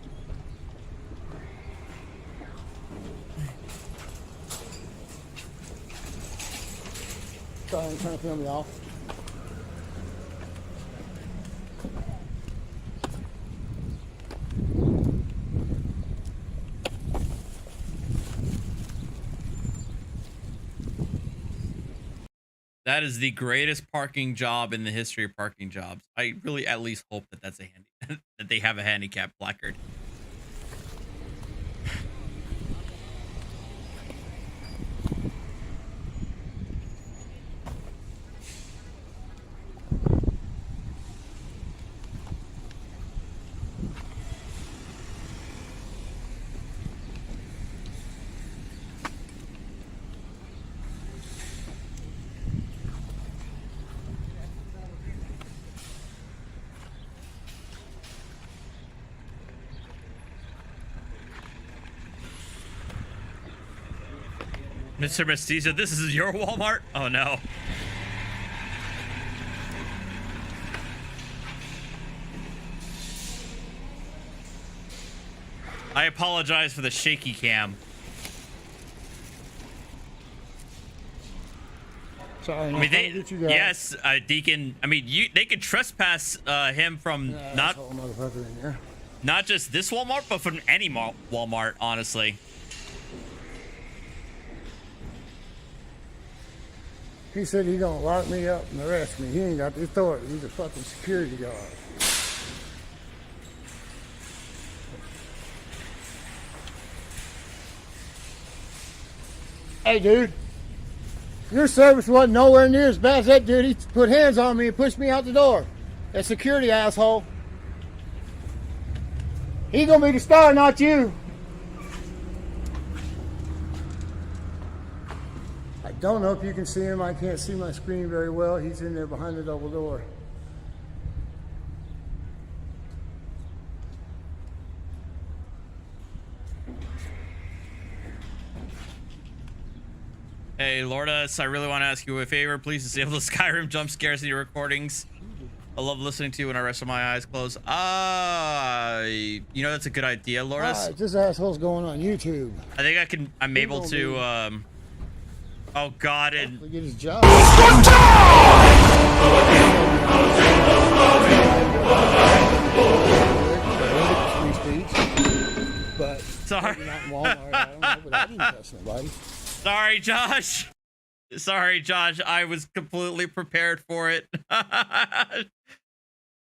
Sorry, I'm trying to film y'all. That is the greatest parking job in the history of parking jobs. I really at least hope that that's that they have a handicap placard. Mr. Mestizo, this is your Walmart? Oh no. I apologize for the shaky cam. Sorry, I mean, yes, Deacon. I mean, they could trespass him from not just this Walmart, but from any Walmart, honestly. He said he's gonna lock me up and arrest me. He ain't got the authority. He's a fucking security guard. Hey, dude. Your service wasn't nowhere near as bad as that dude. He put hands on me and pushed me out the door. That's security, asshole. He gonna be the star, not you. I don't know if you can see him. I can't see my screen very well. He's in there behind the double door. Hey, Lourdes, I really want to ask you a favor. Please disable the Skyrim jump scares in your recordings. I love listening to you when I rest my eyes closed. You know, that's a good idea, Lourdes. This asshole's going on YouTube. I think I'm able to, oh God, and... Get his job. But sorry. Not in Walmart, I don't know, but I didn't touch nobody. Sorry, Josh. Sorry, Josh. I was completely prepared for it.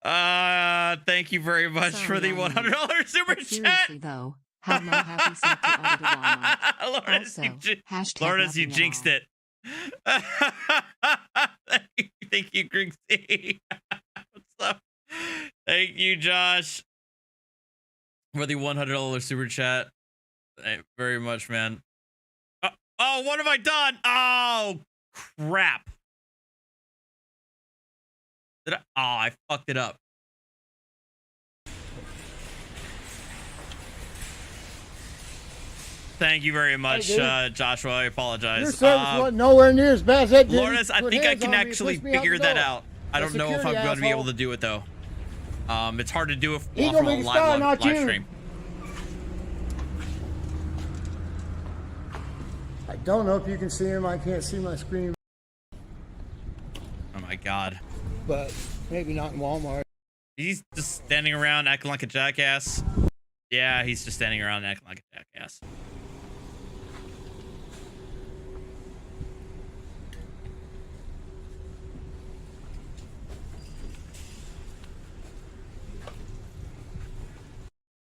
Thank you very much for the $100 super chat. Seriously though, how low have we set to audit Walmart? Lourdes, you jinxed it. Thank you, Grigsy. What's up? Thank you, Josh, for the $100 super chat. Thank you very much, man. Oh, what have I done? Oh, crap. I fucked it up. Thank you very much, Joshua. I apologize. Your service wasn't nowhere near as bad as that dude. Lourdes, I think I can actually figure that out. I don't know if I'm going to be able to do it, though. It's hard to do it from a live stream. I don't know if you can see him. I can't see my screen. Oh my God. But maybe not in Walmart. He's just standing around acting like a jackass. Yeah, he's just standing around acting like a jackass.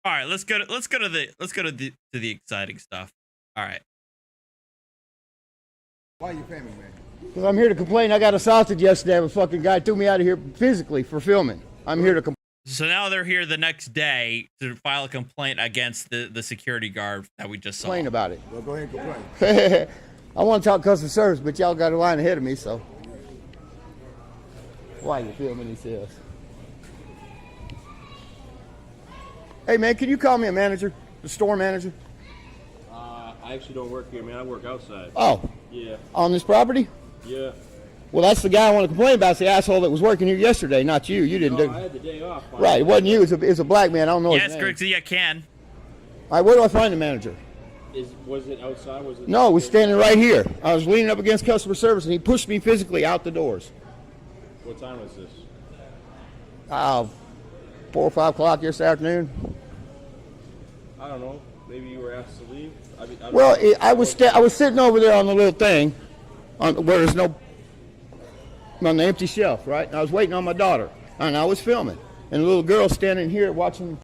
All right, let's go to the exciting stuff. All right. Why are you filming, man? Because I'm here to complain. I got assaulted yesterday. A fucking guy threw me out of here physically for filming. I'm here to complain. So now they're here the next day to file a complaint against the security guard that we just saw. Complain about it. Well, go ahead and complain. I want to talk customer service, but y'all got a line ahead of me, so. Why are you filming, he says. Hey, man, can you call me a manager? The store manager? I actually don't work here, man. I work outside. Oh. Yeah. On this property? Yeah. Well, that's the guy I want to complain about. It's the asshole that was working here yesterday, not you. You didn't do it. I had the day off. Right, it wasn't you. It's a black man. I don't know his name. Yes, Grigsy, I can. All right, where do I find the manager? Was it outside? Was it? No, it was standing right here. I was leaning up against customer service, and he pushed me physically out the doors. What time was this? 4 or 5 o'clock yesterday afternoon. I don't know. Maybe you were asked to leave. I was sitting over there on the little thing, where there's no, on the empty shelf, right? And I was waiting on my daughter, and I was filming, and the little girl standing here watching.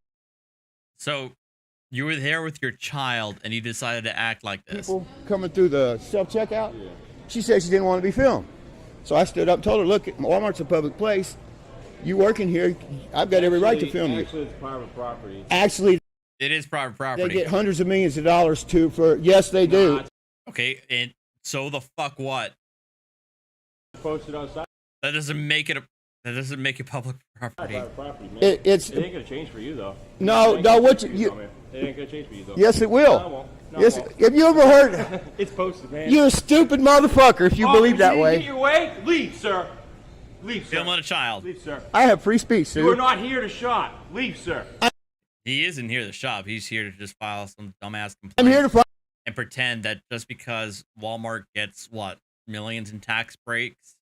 So, you were there with your child, and you decided to act like this. People coming through the self-checkout. Yeah. She said she didn't want to be filmed, so I stood up and told her, "Look, Walmart's a public place. You working here? I've got every right to film you." Actually, it's private property. Actually. It is private property. They get hundreds of millions of dollars yes, they do. Okay, and so the fuck what? Posted outside. That doesn't make it public property. Private property, man. It ain't gonna change for you though. No, it ain't gonna change for you though. Yes, it will. No, it won't. No, yes, it won't. have you ever heard? It's posted, man. You're a stupid motherfucker if you believe that way. Get your way. Leave, sir. Leave, sir. Filming a child. Leave, sir. I have free speech, dude. You are not here to shop. Leave, sir. He isn't here to shop. He's here to just file some dumbass complaint. I'm here to file. And pretend that just because Walmart gets, millions in tax breaks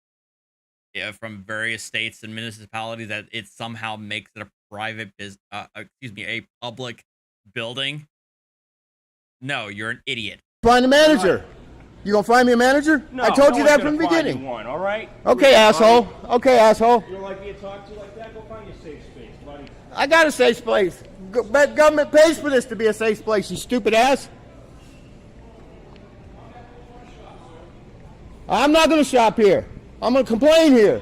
from various states and municipalities, that it somehow makes it a private a public building. No, you're an idiot. Find a manager. You gonna find me a manager? No, I told you that from the beginning. One, all right? Okay, asshole. Okay, asshole. You don't like being talked to like that? Go find your safe space, buddy. I got a safe place. Government pays for this to be a safe place, you stupid ass. I'm not going to shop here. I'm going to complain here.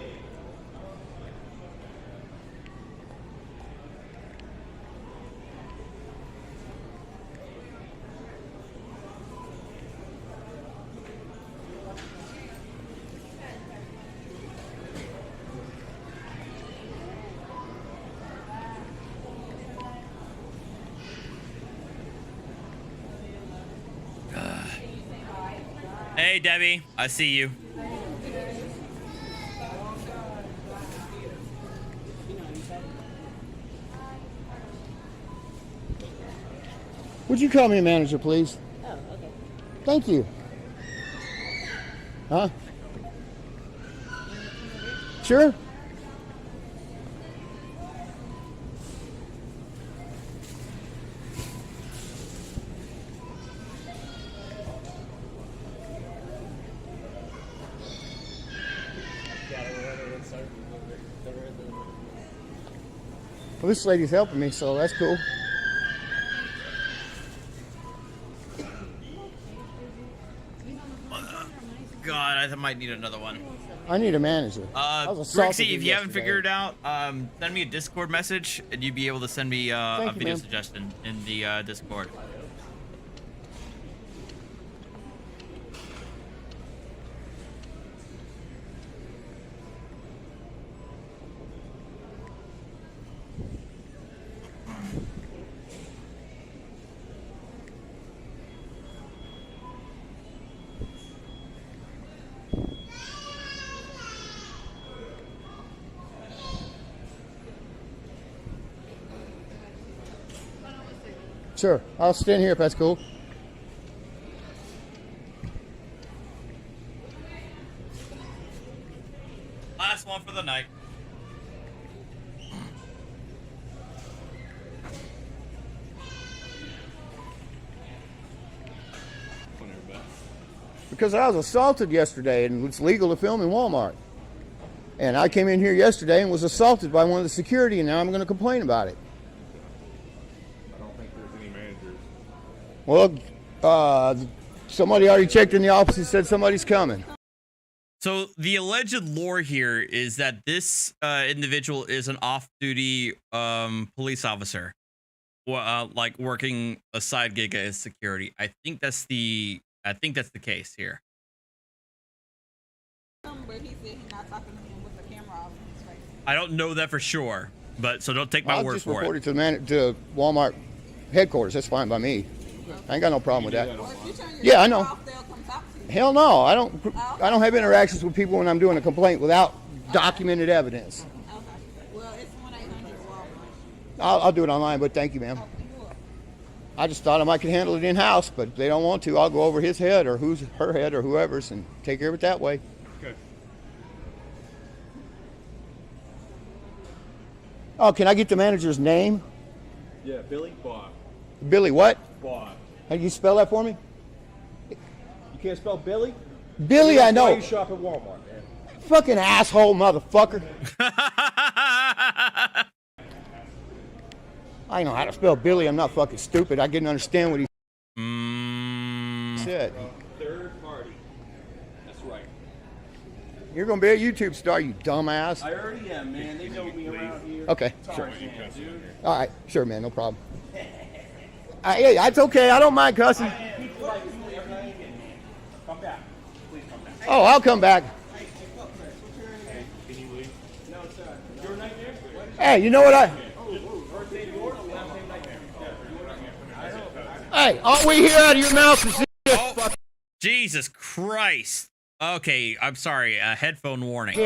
Hey, Debbie. I see you. Would you call me a manager, please? Oh, okay. Thank you. Huh? Sure. Well, this lady's helping me, so that's cool. God, I might need another one. I need a manager. Brixie, if you haven't figured it out, send me a Discord message, and you'd be able to send me a video suggestion in the Discord. Sure, I'll stand here if that's cool. Last one for the night. Because I was assaulted yesterday, and it's legal to film in Walmart. And I came in here yesterday and was assaulted by one of the security, and now I'm going to complain about it. Well, somebody already checked in the office and said somebody's coming. So the alleged lore here is that this individual is an off-duty police officer, like working a side gig as security. I think that's the case here. But he said he's not talking to him with the camera off his face. I don't know that for sure, but so don't take my word for it. I'll just report it to Walmart headquarters. That's fine by me. I ain't got no problem with that. Yeah, I know. Hell no, I don't have interactions with people when I'm doing a complaint without documented evidence. Okay. Well, it's 1-800 Walmart. I'll do it online, but thank you, ma'am. I just thought I could handle it in-house, but if they don't want to, I'll go over his head or her head or whoever's and take care of it that way. Okay. Oh, can I get the manager's name? Yeah, Billy Bott. Billy what? Bott. How do you spell that for me? You can't spell Billy? Billy, I know. You shop at Walmart, man. Fucking asshole motherfucker. I know how to spell Billy. I'm not fucking stupid. I didn't understand what he said. Third party. That's right. You're going to be a YouTube star, you dumbass. I already am, man. They know me around here. Okay, sure. All right, sure, man. No problem. Hey, that's okay. I don't mind cussing. Come back. Please come back. Oh, I'll come back. Can you leave? No, sir. Your nightmare? Hey, you know what Hey, aren't we here out of your mouth to see this? Jesus Christ. Okay, I'm sorry. Headphone warning.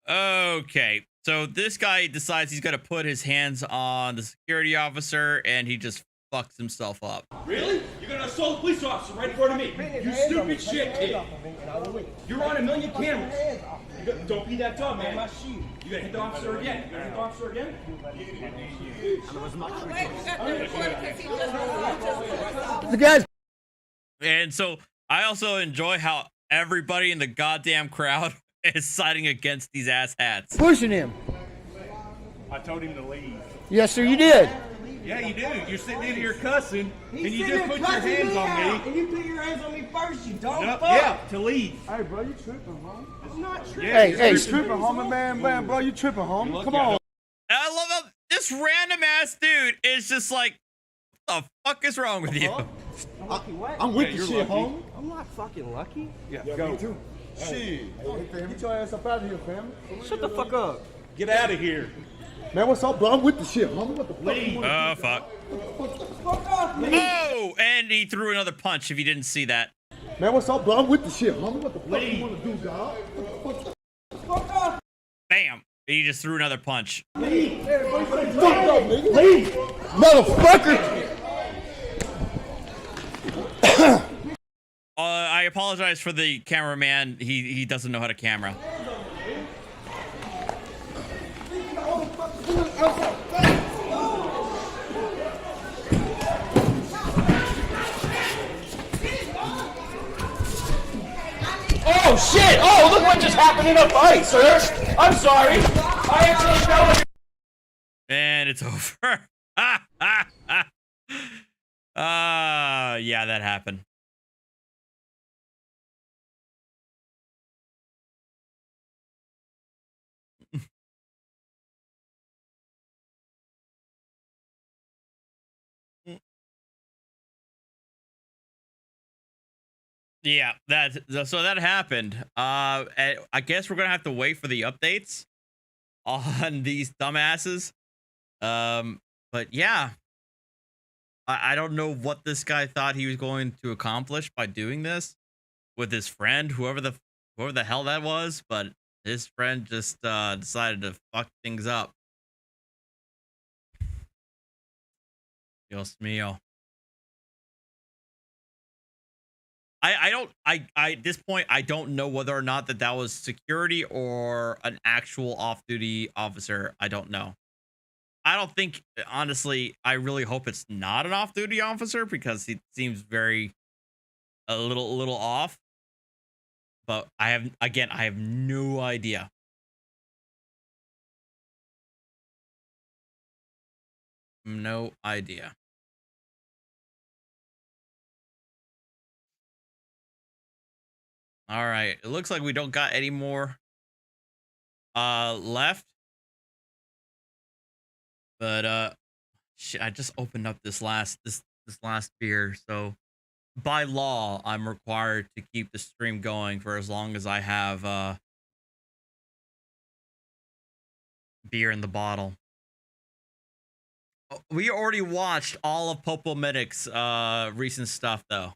Okay, so this guy decides he's going to put his hands on the security officer, and he just fucks himself up. Really? You're gonna assault a police officer right in front of me? You stupid shit, kid. You're on 1,000,000 cameras. Don't be that dumb, man. You gonna hit the officer again? You gonna hit the officer again? The guys. And so I also enjoy how everybody in the goddamn crowd is siding against these ass hats. Pushing him. I told him to leave. Yes, sir, you did. Yeah, you do. You're sitting in here cussing, and you just put your hands on me. And you put your hands on me first, you dog. Nope, yeah, to leave. Hey, bro, you tripping, homie? It's not tripping. Yeah, hey, You tripping, homie, man, bro, you tripping, homie. Come on. I love how this random ass dude is just like, what the fuck is wrong with you? I'm with Yeah, the you're shit, lucky. homie. I'm not fucking lucky. Yeah, Yeah, go. me too. Shit. Get your ass up out of here, fam. Shut the fuck up. Get out of here. Man, what's up, bro? I'm with the shit, homie. What the fuck? Oh, fuck. Oh, and he threw another punch if you didn't see that. Man, what's up, bro? I'm with the shit, homie. What the fuck you want to do, dog? Bam. He just threw another punch. Leave. Fuck up, nigga. Leave. Motherfucker. I apologize for the cameraman. He doesn't know how to camera. Oh shit! Oh, look what just happened in a fight, sir! I'm sorry! I actually know. And it's over. Yeah, that happened. Yeah, so that happened. I guess we're gonna have to wait for the updates on these dumbasses. But yeah, I don't know what this guy thought he was going to accomplish by doing this with his friend, whoever the hell that was. But his friend just decided to fuck things up. Dios mío. At this point, I don't know whether or not that was security or an actual off-duty officer. I don't know. I don't think, honestly, I really hope it's not an off-duty officer because he seems a little off. But I have no idea. No idea. All right, it looks like we don't got any more left. But shit, I just opened up this last beer, so by law I'm required to keep the stream going for as long as I have beer in the bottle. We already watched all of Popo Medic's recent stuff though.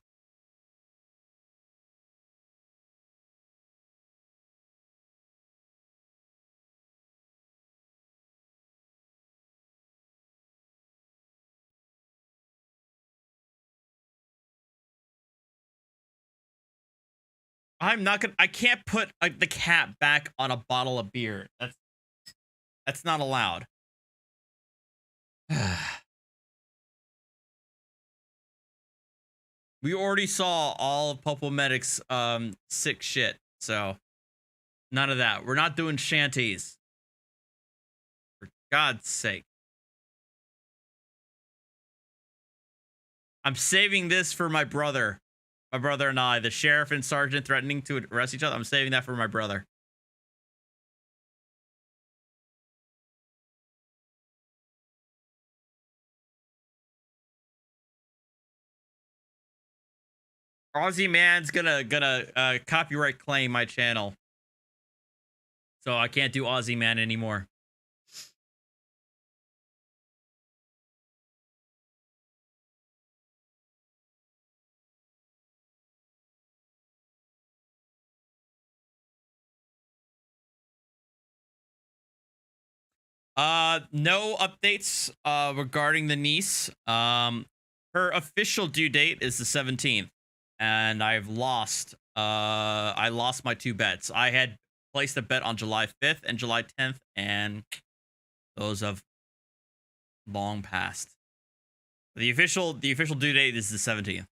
I can't put the cap back on a bottle of beer. That's not allowed. We already saw all of Popo Medic's sick shit, so none of that. We're not doing shanties. For God's sake. I'm saving this for my brother. My brother and I, the sheriff and sergeant threatening to arrest each other. I'm saving that for my brother. Aussie man's gonna copyright claim my channel, so I can't do Aussie man anymore. No updates regarding the niece. Her official due date is the 17th, and I've lost. I lost my 2 bets. I had placed a bet on July 5th and July 10th, and those have long passed. The official due date is the 17th.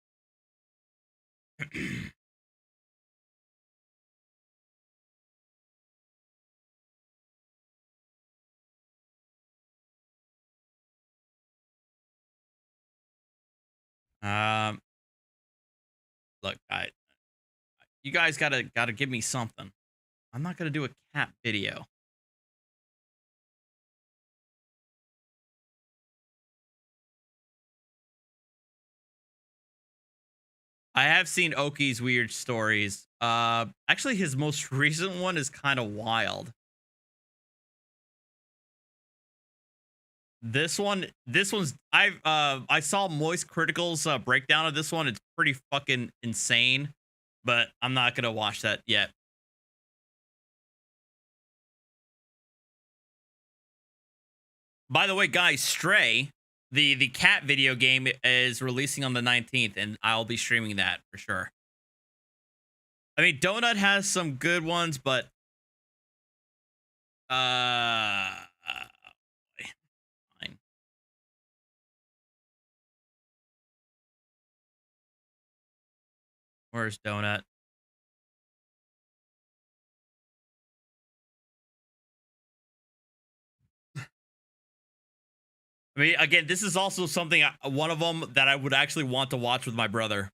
Look, you guys gotta give me something. I'm not gonna do a cat video. I have seen Oki's weird stories. Actually, his most recent one is kind of wild. I saw Moist Critical's breakdown of this one. It's pretty fucking insane, but I'm not gonna watch that yet. By the way, guys, Stray, the cat video game, is releasing on the 19th, and I'll be streaming that for sure. I mean, Donut has some good ones, but fine. Where's Donut? I mean, again, this is also something, one of them that I would actually want to watch with my brother.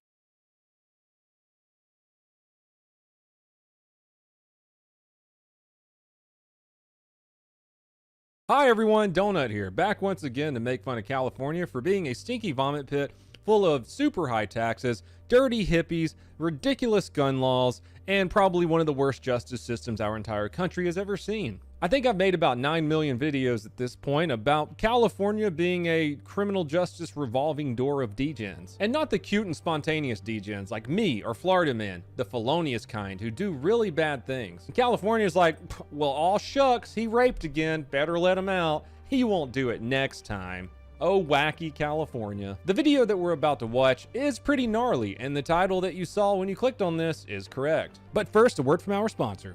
Hi everyone, Donut here, back once again to make fun of California for being a stinky vomit pit full of super high taxes, dirty hippies, ridiculous gun laws, and probably one of the worst justice systems our entire country has ever seen. I think I've made about 9 million videos at this point about California being a criminal justice revolving door of degens. And not the cute and spontaneous degens like me or Florida Man, the felonious kind who do really bad things. And California's like, well, all shucks, he raped again, better let him out. He won't do it next time. Oh, wacky California. The video that we're about to watch is pretty gnarly, and the title that you saw when you clicked on this is correct. But first, a word from our sponsor.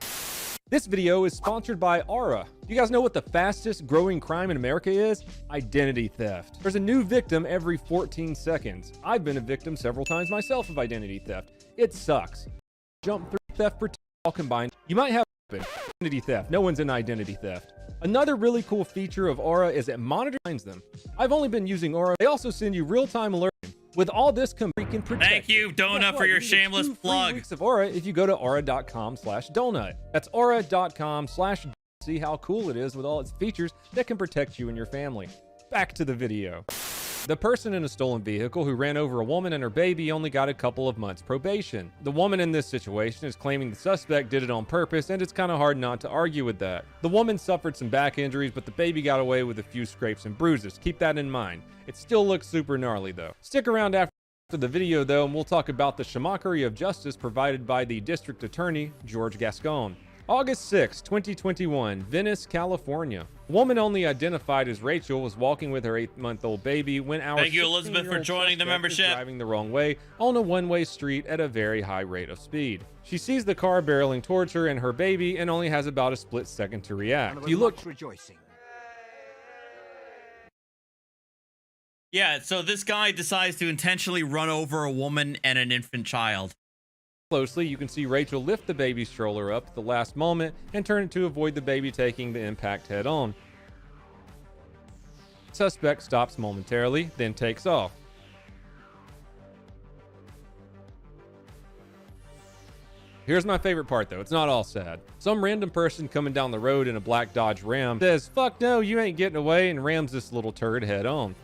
This video is sponsored by Aura. You guys know what the fastest growing crime in America is? Identity theft. There's a new victim every 14 seconds. I've been a victim several times myself of identity theft. It sucks. Jump through theft for all combined. You might have identity theft. No one's in identity theft. Another really cool feature of Aura is it monitors them. I've only been using Aura. They also send you real-time alerts. With all this freaking protection. Thank you, Donut, for your shameless plug. 2 weeks of Aura if you go to aura.com/donut. That's aura.com/. See how cool it is with all its features that can protect you and your family. Back to the video. The person in a stolen vehicle who ran over a woman and her baby only got a couple of months probation. The woman in this situation is claiming the suspect did it on purpose, and it's kind of hard not to argue with that. The woman suffered some back injuries, but the baby got away with a few scrapes and bruises. Keep that in mind. It still looks super gnarly though. Stick around after the video though, and we'll talk about the schmuckery of justice provided by the district attorney, George Gascon. August 6, 2021, Venice, California. A woman only identified as Rachel was walking with her 8-month-old baby when our Thank you, Elizabeth, for joining the membership. Driving the wrong way on a one-way street at a very high rate of speed. She sees the car barreling towards her and her baby and only has about a split second to react. You look rejoicing. Yeah, so this guy decides to intentionally run over a woman and an infant child. Closely, you can see Rachel lift the baby stroller up at the last moment and turn it to avoid the baby taking the impact head on. Suspect stops momentarily, then takes off. Here's my favorite part though, it's not all sad. Some random person coming down the road in a black Dodge Ram says, "Fuck no, you ain't getting away," and rams this little turd head on.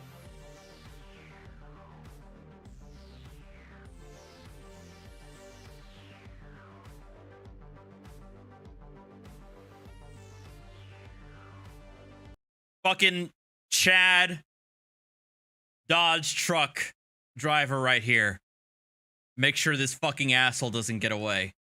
Fucking Chad Dodge truck driver right here. Make sure this fucking asshole doesn't get away.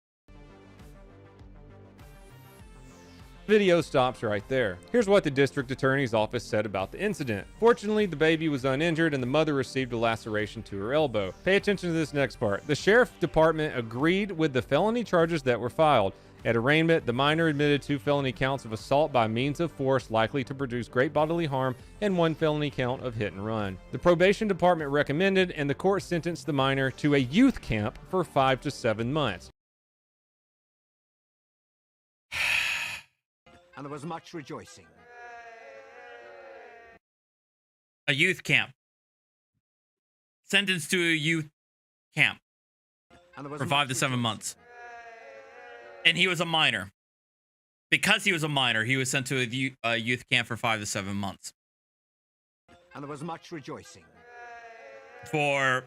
Video stops right there. Here's what the district attorney's office said about the incident. Fortunately, the baby was uninjured and the mother received a laceration to her elbow. Pay attention to this next part. The sheriff department agreed with the felony charges that were filed. At arraignment, the minor admitted 2 felony counts of assault by means of force likely to produce great bodily harm and 1 felony count of hit and run. The probation department recommended and the court sentenced the minor to a youth camp for 5 to 7 months. And there was much rejoicing. A youth camp. Sentenced to a youth camp for 5 to 7 months. And he was a minor. Because he was a minor, he was sent to a youth camp for 5 to 7 months. And there was much rejoicing. For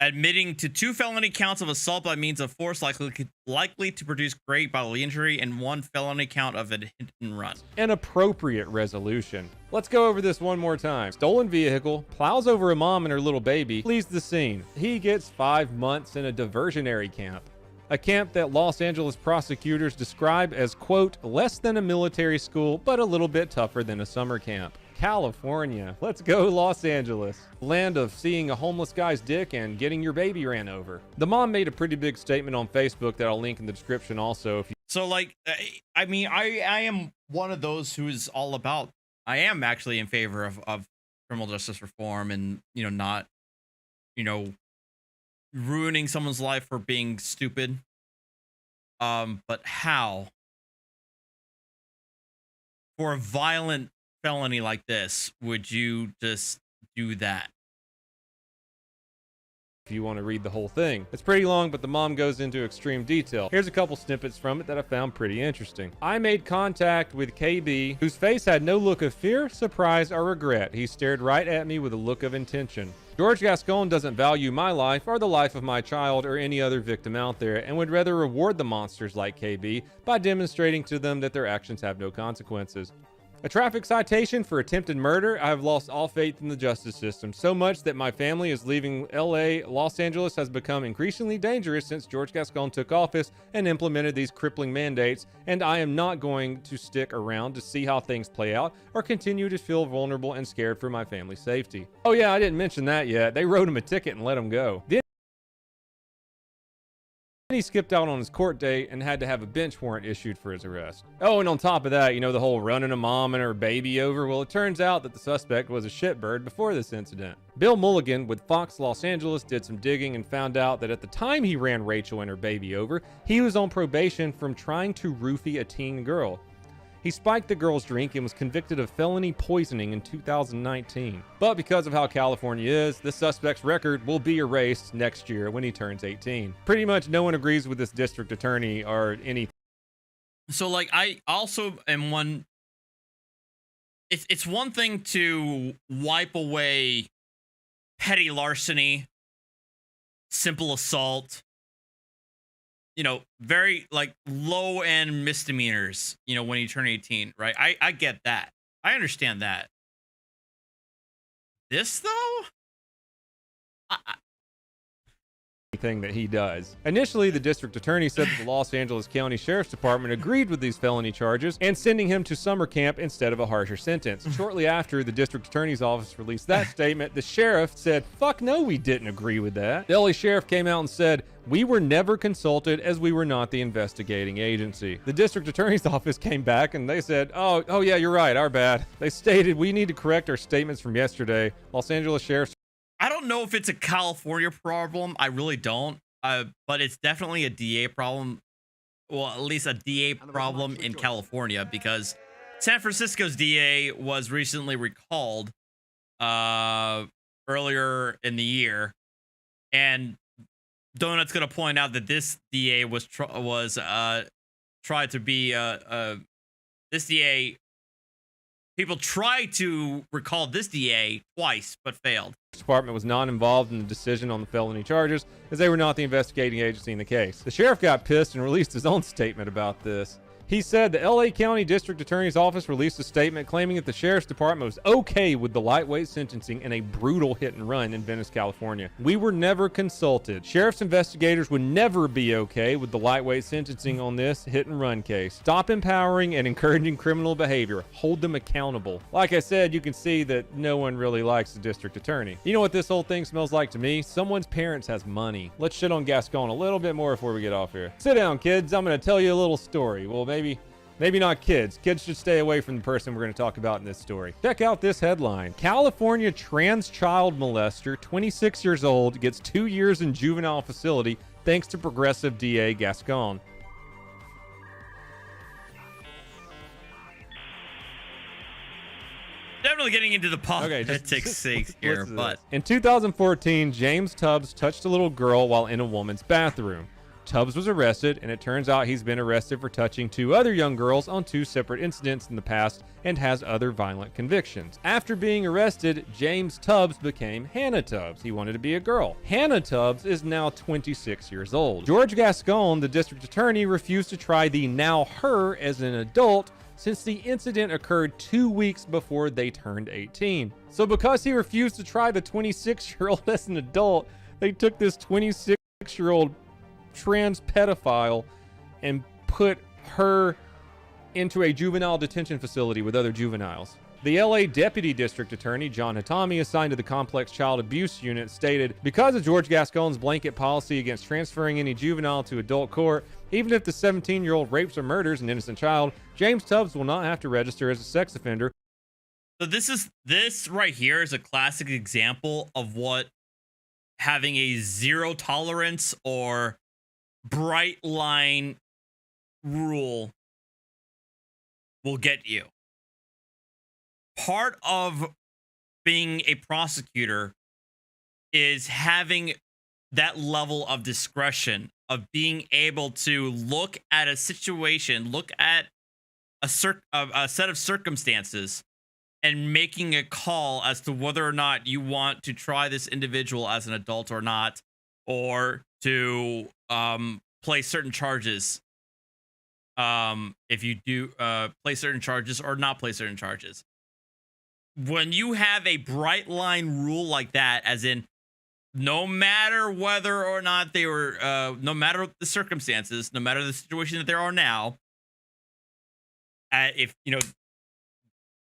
admitting to 2 felony counts of assault by means of force likely to produce great bodily injury and 1 felony count of a hit and run. An appropriate resolution. Let's go over this one more time. Stolen vehicle, plows over a mom and her little baby, flees the scene. He gets 5 months in a diversionary camp. A camp that Los Angeles prosecutors describe as, quote, less than a military school, but a little bit tougher than a summer camp. California. Let's go Los Angeles. Land of seeing a homeless guy's dick and getting your baby ran over. The mom made a pretty big statement on Facebook that I'll link in the description also. If you So like, I mean, I am one of those who is all about, I am actually in favor of criminal justice reform and, you know, not, you know, ruining someone's life for being stupid. But how? For a violent felony like this, would you just do that? If you want to read the whole thing. It's pretty long, but the mom goes into extreme detail. Here's a couple snippets from it that I found pretty interesting. I made contact with KB, whose face had no look of fear, surprise, or regret. He stared right at me with a look of intention. George Gascon doesn't value my life or the life of my child or any other victim out there and would rather reward the monsters like KB by demonstrating to them that their actions have no consequences. A traffic citation for attempted murder. I have lost all faith in the justice system, so much that my family is leaving LA. Los Angeles has become increasingly dangerous since George Gascon took office and implemented these crippling mandates, and I am not going to stick around to see how things play out or continue to feel vulnerable and scared for my family's safety. Oh yeah, I didn't mention that yet. They wrote him a ticket and let him go. Then he skipped out on his court date and had to have a bench warrant issued for his arrest. Oh, and on top of that, you know, the whole running a mom and her baby over. Well, it turns out that the suspect was a shitbird before this incident. Bill Mulligan with Fox Los Angeles did some digging and found out that at the time he ran Rachel and her baby over, he was on probation from trying to roofie a teen girl. He spiked the girl's drink and was convicted of felony poisoning in 2019. But because of how California is, the suspect's record will be erased next year when he turns 18. Pretty much no one agrees with this district attorney or anything. So like, I also am one, it's one thing to wipe away petty larceny, simple assault, you know, very like low end misdemeanors, you know, when you turn 18, right? I get that. I understand that. This though? Thing that he does. Initially, the district attorney said that the Los Angeles County Sheriff's Department agreed with these felony charges and sending him to summer camp instead of a harsher sentence. Shortly after the district attorney's office released that statement, the sheriff said, fuck no, we didn't agree with that. The LA sheriff came out and said, we were never consulted as we were not the investigating agency. The district attorney's office came back and they said, oh yeah, you're right, our bad. They stated, we need to correct our statements from yesterday. Los Angeles Sheriff's I don't know if it's a California problem. I really don't. But it's definitely a DA problem. Well, at least a DA problem in California, because San Francisco's DA was recently recalled earlier in the year, and Donut's gonna point out that this DA was tried to be this DA. People tried to recall this DA twice, but failed. Department was not involved in the decision on the felony charges, as they were not the investigating agency in the case. The sheriff got pissed and released his own statement about this. He said the LA County District Attorney's Office released a statement claiming that the Sheriff's Department was okay with the lightweight sentencing in a brutal hit and run in Venice, California. We were never consulted. Sheriff's investigators would never be okay with the lightweight sentencing on this hit and run case. Stop empowering and encouraging criminal behavior. Hold them accountable. Like I said, you can see that no one really likes the District Attorney. You know what this whole thing smells like to me? Someone's parents has money. Let's shit on Gascon a little bit more before we get off here. Sit down, kids. I'm going to tell you a little story. Well, maybe not kids. Kids should stay away from the person we're going to talk about in this story. Check out this headline. California trans child molester, 26 years old, gets 2 years in juvenile facility thanks to progressive DA Gascon. Definitely getting into the politics here, but in 2014, James Tubbs touched a little girl while in a woman's bathroom. Tubbs was arrested, and it turns out he's been arrested for touching 2 other young girls on 2 separate incidents in the past and has other violent convictions. After being arrested, James Tubbs became Hannah Tubbs. He wanted to be a girl. Hannah Tubbs is now 26 years old. George Gascon, the district attorney, refused to try the now her as an adult since the incident occurred 2 weeks before they turned 18. So because he refused to try the 26-year-old as an adult, they took this 26-year-old trans pedophile and put her into a juvenile detention facility with other juveniles. The LA Deputy District Attorney, John Hatami, assigned to the Complex Child Abuse Unit, stated, because of George Gascon's blanket policy against transferring any juvenile to adult court, even if the 17-year-old rapes or murders an innocent child, James Tubbs will not have to register as a sex offender. So this right here is a classic example of what having a zero tolerance or bright line rule will get you. Part of being a prosecutor is having that level of discretion, of being able to look at a situation, look at a set of circumstances, and making a call as to whether or not you want to try this individual as an adult or not, or to place certain charges. If you do place certain charges or not place certain charges. When you have a bright line rule like that, as in no matter whether or not they were, no matter the circumstances, no matter the situation that there are now, if you know,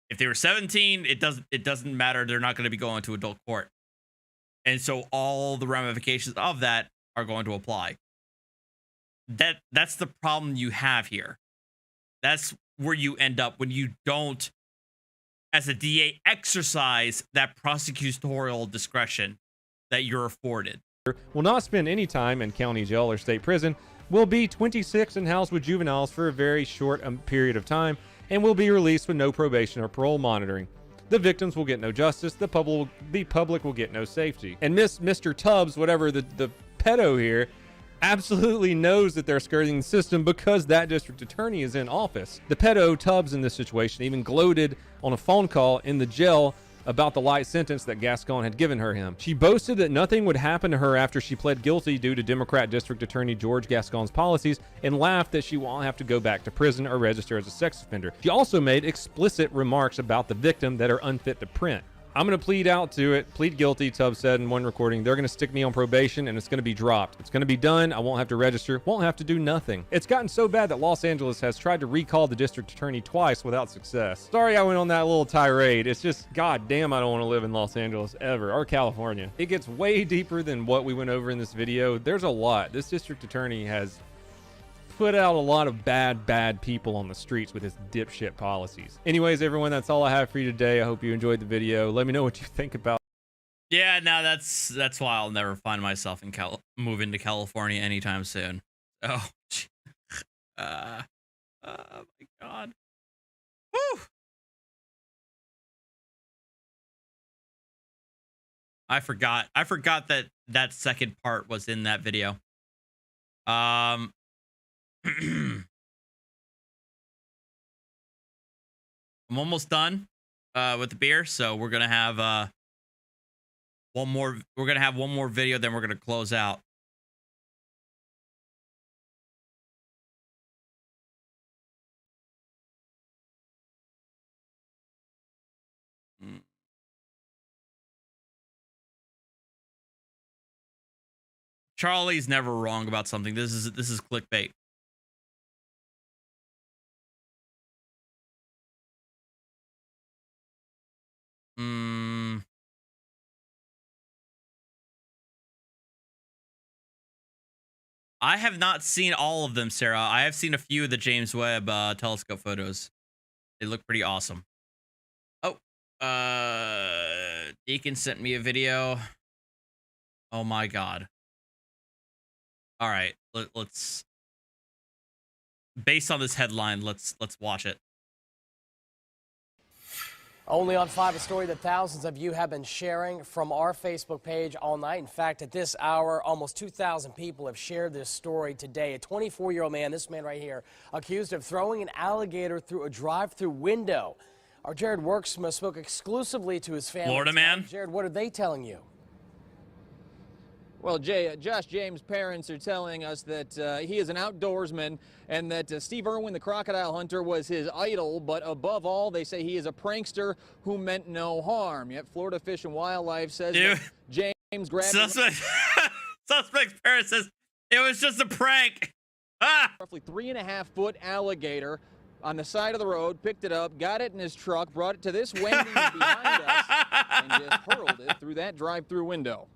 if they were 17, it doesn't matter. They're not going to be going to adult court, and so all the ramifications of that are going to apply. That's the problem you have here. That's where you end up when you don't, as a DA, exercise that prosecutorial discretion that you're afforded. Will not spend any time in county jail or state prison, will be 26 and housed with juveniles for a very short period of time, and will be released with no probation or parole monitoring. The victims will get no justice, the public will get no safety. And Mr. Tubbs, whatever the pedo here, absolutely knows that they're skirting the system because that district attorney is in office. The pedo Tubbs in this situation even gloated on a phone call in the jail about the light sentence that Gascon had given him. She boasted that nothing would happen to her after she pled guilty due to Democrat District Attorney George Gascon's policies, and laughed that she won't have to go back to prison or register as a sex offender. She also made explicit remarks about the victim that are unfit to print. I'm going to plead guilty, Tubbs said in one recording. They're going to stick me on probation and it's going to be dropped. It's going to be done. I won't have to register, won't have to do nothing. It's gotten so bad that Los Angeles has tried to recall the district attorney twice without success. Sorry I went on that little tirade. It's just, god damn, I don't want to live in Los Angeles ever, or California. It gets way deeper than what we went over in this video. There's a lot. This district attorney has put out a lot of bad people on the streets with his dipshit policies. Anyways, everyone, that's all I have for you today. I hope you enjoyed the video. Let me know what you think about. Yeah, no, that's why I'll never find myself in moving to California anytime soon. Oh, oh my god. Woo! I forgot that second part was in that video. I'm almost done with the beer, so we're gonna have one more video, then we're gonna close out. Charlie's never wrong about something. This is clickbait. I have not seen all of them, Sarah. I have seen a few of the James Webb telescope photos. They look pretty awesome. Oh, Deacon sent me a video. Oh my god. All right, let's based on this headline, let's watch it. Only on 5, a story that thousands of you have been sharing from our Facebook page all night. In fact, at this hour, almost 2,000 people have shared this story today. A 24-year-old man, this man right here, accused of throwing an alligator through a drive-thru window. Our Jared Worksma spoke exclusively to his family. Florida man. Jared, what are they telling you? Well, Jay, Josh James' parents are telling us that he is an outdoorsman and that Steve Irwin, the crocodile hunter, was his idol. But above all, they say he is a prankster who meant no harm. Yet Florida Fish and Wildlife says that James grabbed Suspect's parents says it was just a prank. Roughly 3.5-foot alligator on the side of the road, picked it up, got it in his truck, brought it to this Wendy's behind us, and just hurled it through that drive-through window.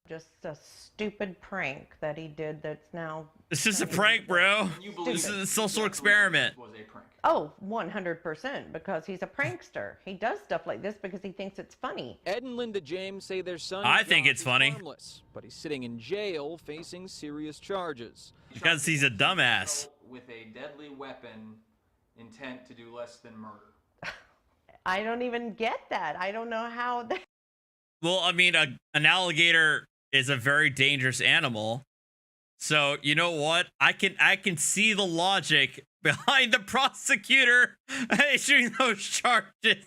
Just a stupid prank that he did that's now... It's just a prank, bro. This is a social experiment. Oh, 100%, because he's a prankster. He does stuff like this because he thinks it's funny. Ed and Linda James say their son I think it's funny. Harmless, but he's sitting in jail facing serious charges. Because he's a dumbass. With a deadly weapon, intent to do less than murder. I don't even get that. I don't know how that... Well, I mean, an alligator is a very dangerous animal. So, you know what? I can see the logic behind the prosecutor issuing those charges.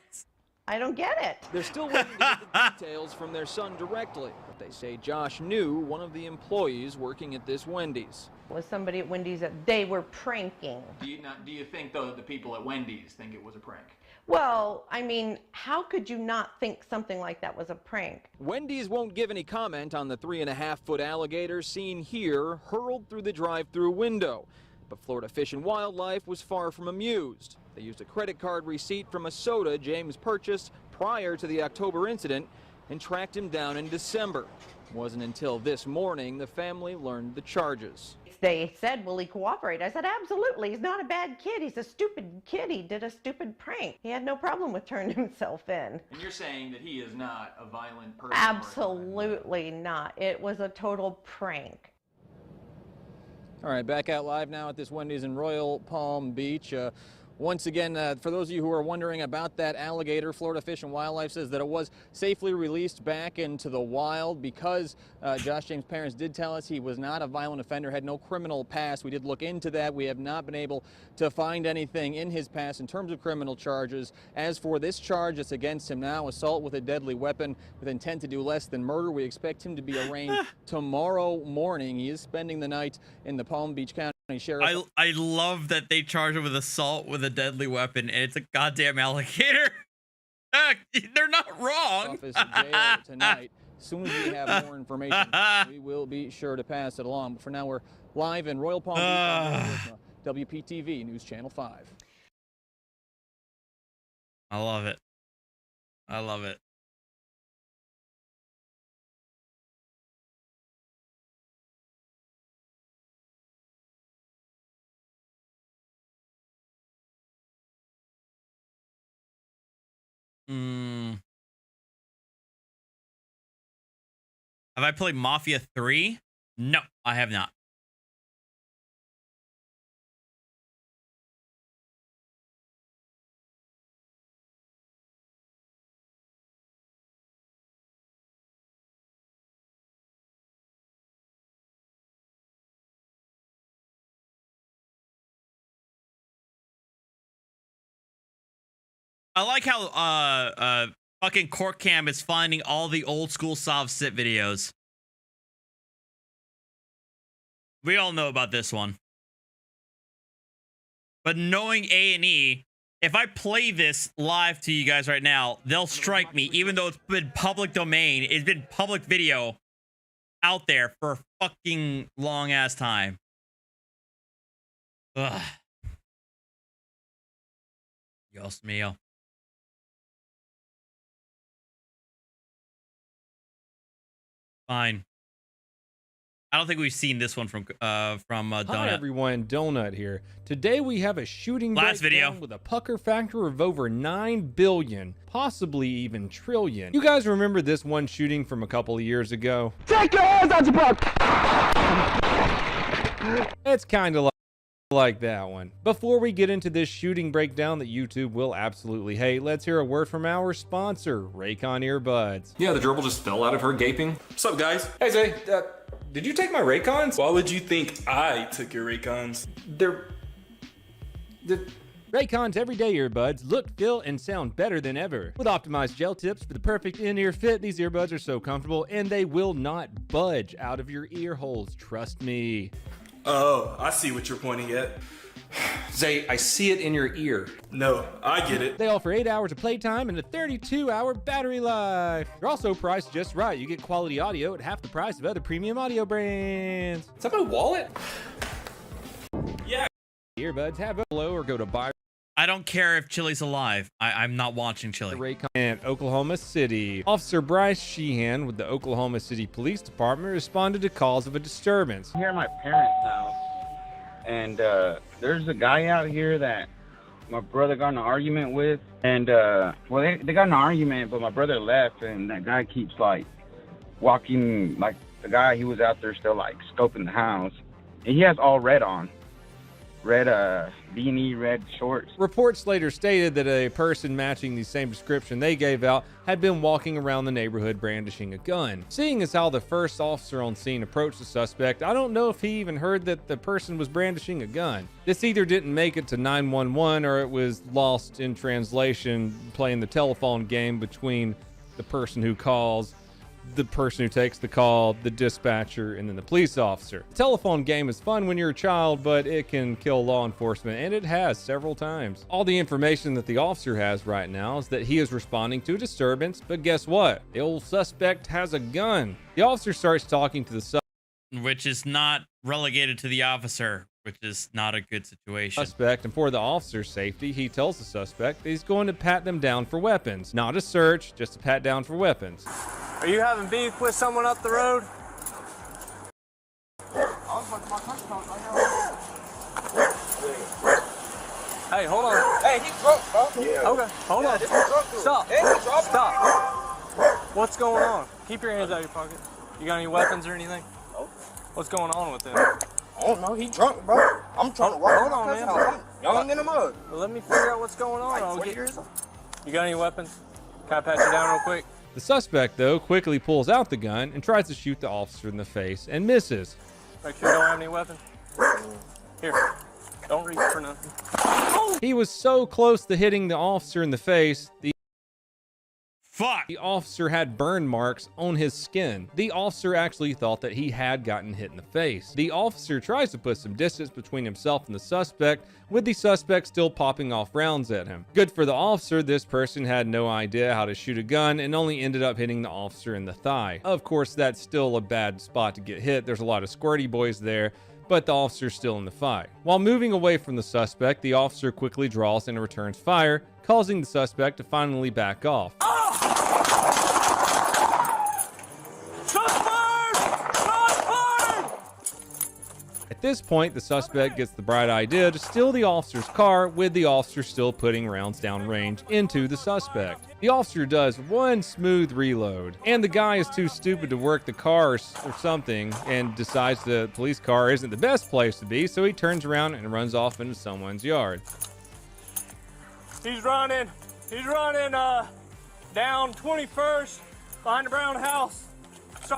I don't get it. They're still waiting to get the details from their son directly, but they say Josh knew one of the employees working at this Wendy's. Was somebody at Wendy's that they were pranking? Do you think, though, that the people at Wendy's think it was a prank? Well, I mean, how could you not think something like that was a prank? Wendy's won't give any comment on the 3.5-foot alligator seen here hurled through the drive-through window. But Florida Fish and Wildlife was far from amused. They used a credit card receipt from a soda James purchased prior to the October incident and tracked him down in December. It wasn't until this morning the family learned the charges. They said, will he cooperate? I said, absolutely. He's not a bad kid. He's a stupid kid. He did a stupid prank. He had no problem with turning himself in. And you're saying that he is not a violent person? Absolutely not. It was a total prank. All right, back out live now at this Wendy's in Royal Palm Beach. Once again, for those of you who are wondering about that alligator, Florida Fish and Wildlife says that it was safely released back into the wild because Josh James' parents did tell us he was not a violent offender, had no criminal past. We did look into that. We have not been able to find anything in his past in terms of criminal charges. As for this charge that's against him now, assault with a deadly weapon with intent to do less than murder, we expect him to be arraigned tomorrow morning. He is spending the night in the Palm Beach County Sheriff. I love that they charge him with assault with a deadly weapon, and it's a goddamn alligator. They're not wrong. Office jail tonight. As soon as we have more information, we will be sure to pass it along. But for now, we're live in Royal Palm Beach, WPTV News Channel 5. I love it. I love it. Have I played Mafia 3? No, I have not. I like how fucking Court Cam is finding all the old school soft sit videos. We all know about this one. But knowing A&E, if I play this live to you guys right now, they'll strike me, even though it's been public domain. It's been public video out there for a fucking long ass time. Ugh. Dios mío. Fine. I don't think we've seen this one from Donut. Hi everyone, Donut here. Today we have a shooting last video with a pucker factor of over 9 billion, possibly even trillion. You guys remember this one shooting from a couple of years ago? Take your hands out your butt! It's kind of like that one. Before we get into this shooting breakdown that YouTube will absolutely hate, let's hear a word from our sponsor, Raycon Earbuds. Yeah, the gerbil just fell out of her gaping. What's up, guys? Hey, Zay, did you take my Raycons? Why would you think I took your Raycons? Raycon's everyday earbuds look, feel, and sound better than ever. With optimized gel tips for the perfect in-ear fit, these earbuds are so comfortable and they will not budge out of your ear holes, trust me. Oh, I see what you're pointing at. Zay, I see it in your ear. No, I get it. They offer 8 hours of playtime and a 32-hour battery life. They're also priced just right. You get quality audio at half the price of other premium audio brands. Is that my wallet? Yeah. Earbuds have a below or go to buy. I don't care if Chili's alive. I'm not watching Chili. Raycon and Oklahoma City. Officer Bryce Sheehan with the Oklahoma City Police Department responded to calls of a disturbance. I'm here at my parents' house, and there's a guy out here that my brother got in an argument with, and well, they got in an argument, but my brother left, and that guy keeps like walking, like the guy, he was out there still like scoping the house, and he has all red on. Red beanie, red shorts. Reports later stated that a person matching the same description they gave out had been walking around the neighborhood brandishing a gun. Seeing as how the first officer on scene approached the suspect, I don't know if he even heard that the person was brandishing a gun. This either didn't make it to 911 or it was lost in translation playing the telephone game between the person who calls, the person who takes the call, the dispatcher, and then the police officer. The telephone game is fun when you're a child, but it can kill law enforcement, and it has several times. All the information that the officer has right now is that he is responding to a disturbance, but guess what? The old suspect has a gun. The officer starts talking to the suspect, which is not relegated to the officer, which is not a good situation. And for the officer's safety, he tells the suspect that he's going to pat them down for weapons. Not a search, just a pat down for weapons. Are you having beef with someone up the road? Hey, hold on. Hey, he's drunk, bro. Yeah. Okay, hold on. Stop. Stop. What's going on? Keep your hands out of your pocket. You got any weapons or anything? Nope. What's going on with him? I don't know. He drunk, bro. I'm trying to walk. Hold on, man. I'm young in the mud. Well, let me figure out what's going on. Like I'll 20 get... years old. You got any weapons? Can I pat you down real quick? The suspect, though, quickly pulls out the gun and tries to shoot the officer in the face and misses. Make sure you don't have any weapons. Here, don't reach for nothing. He was so close to hitting the officer in the face, the officer had burn marks on his skin. The officer actually thought that he had gotten hit in the face. The officer tries to put some distance between himself and the suspect, with the suspect still popping off rounds at him. Good for the officer, this person had no idea how to shoot a gun and only ended up hitting the officer in the thigh. Of course, that's still a bad spot to get hit. There's a lot of squirty boys there, but the officer's still in the fight. While moving away from the suspect, the officer quickly draws and returns fire, causing the suspect to finally back off. At this point, the suspect gets the bright idea to steal the officer's car, with the officer still putting rounds downrange into the suspect. The officer does one smooth reload, and the guy is too stupid to work the car or something, and decides the police car isn't the best place to be, so he turns around and runs off into someone's yard. He's running down 21st behind the brown house.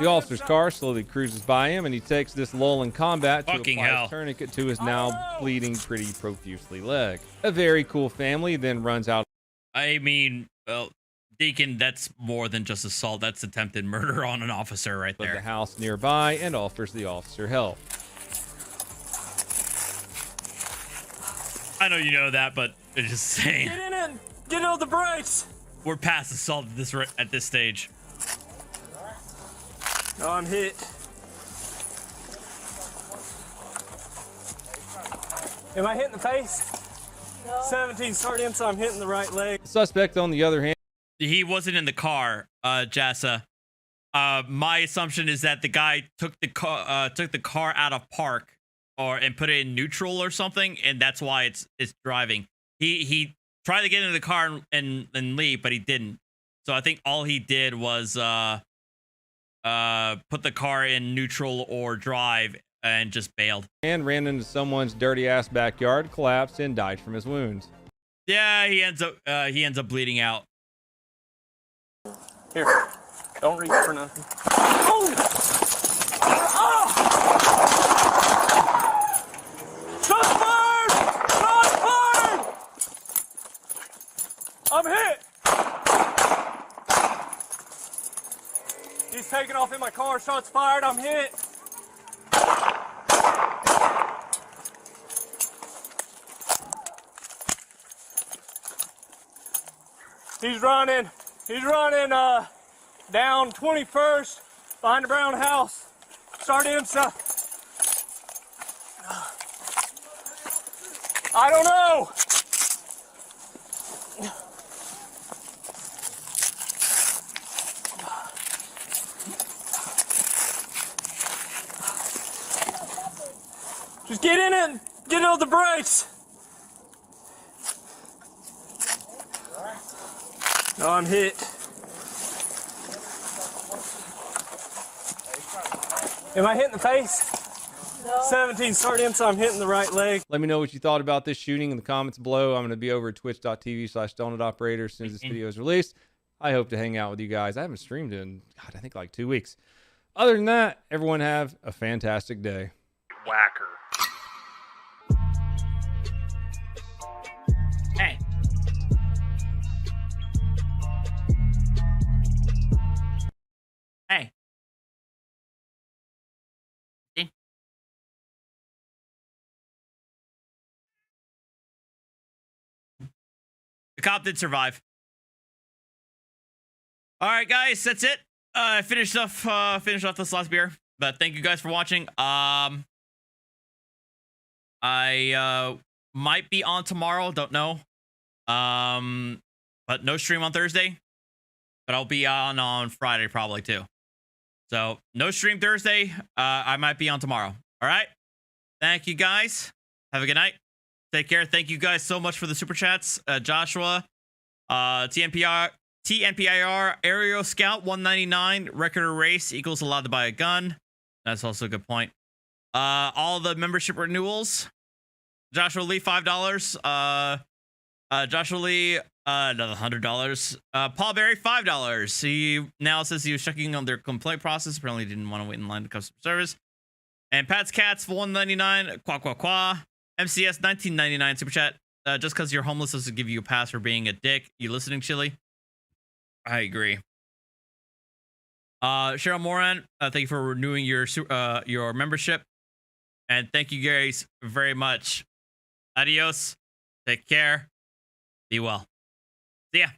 The officer's car slowly cruises by him, and he takes this lull in combat to apply a tourniquet to his now bleeding pretty profusely leg. A very cool family then runs out. I mean, well, Deacon, that's more than just assault. That's attempted murder on an officer right there. The house nearby and offers the officer help. I know you know that, but it's just saying. Get in it! Get on the brakes! We're past assault at this stage. No, I'm hit. Am I hitting the face? No. 17 sergeant, so I'm hitting the right leg. The suspect, on the other hand, he wasn't in the car, Jassa. My assumption is that the guy took the car out of park and put it in neutral or something, and that's why it's driving. He tried to get into the car and leave, but he didn't. So I think all he did was put the car in neutral or drive and just bailed. And ran into someone's dirty ass backyard, collapsed, and died from his wounds. Yeah, he ends up bleeding out. Here, don't reach for nothing. Oh! Shots fired! Shots fired! I'm hit! He's taking off in my car. Shots fired. I'm hit. He's running. He's running down 21st behind the brown house. Sardinsa. I don't know. Just get in it and get on the brakes. No, I'm hit. Am I hitting the face? No. 17 sardines, so I'm hitting the right leg. Let me know what you thought about this shooting in the comments below. I'm going to be over at twitch.tv/donutoperator as soon as this video is released. I hope to hang out with you guys. I haven't streamed in, God, I think like 2 weeks. Other than that, everyone have a fantastic day. Whacker. Hey. Hey. The cop did survive. All right, guys, that's it. I finished off this last beer, but thank you guys for watching. I might be on tomorrow, don't know. But no stream on Thursday. But I'll be on Friday probably too. So no stream Thursday. I might be on tomorrow. All right. Thank you guys. Have a good night. Take care. Thank you guys so much for the super chats. Joshua, TNPIR, Aerial Scout 199, record race equals allowed to buy a gun. That's also a good point. All the membership renewals. Joshua Lee, $5. Joshua Lee, another $100. Paul Berry, $5. He now says he was checking on their complaint process. Apparently didn't want to wait in line to customer service. And Pat's Cats for $1.99. Qua qua qua. MCS $19.99 super chat. Just because you're homeless doesn't give you a pass for being a dick. You listening, Chili? I agree. Cheryl Moran, thank you for renewing your membership. And thank you guys very much. Adios. Take care. Be well. See ya.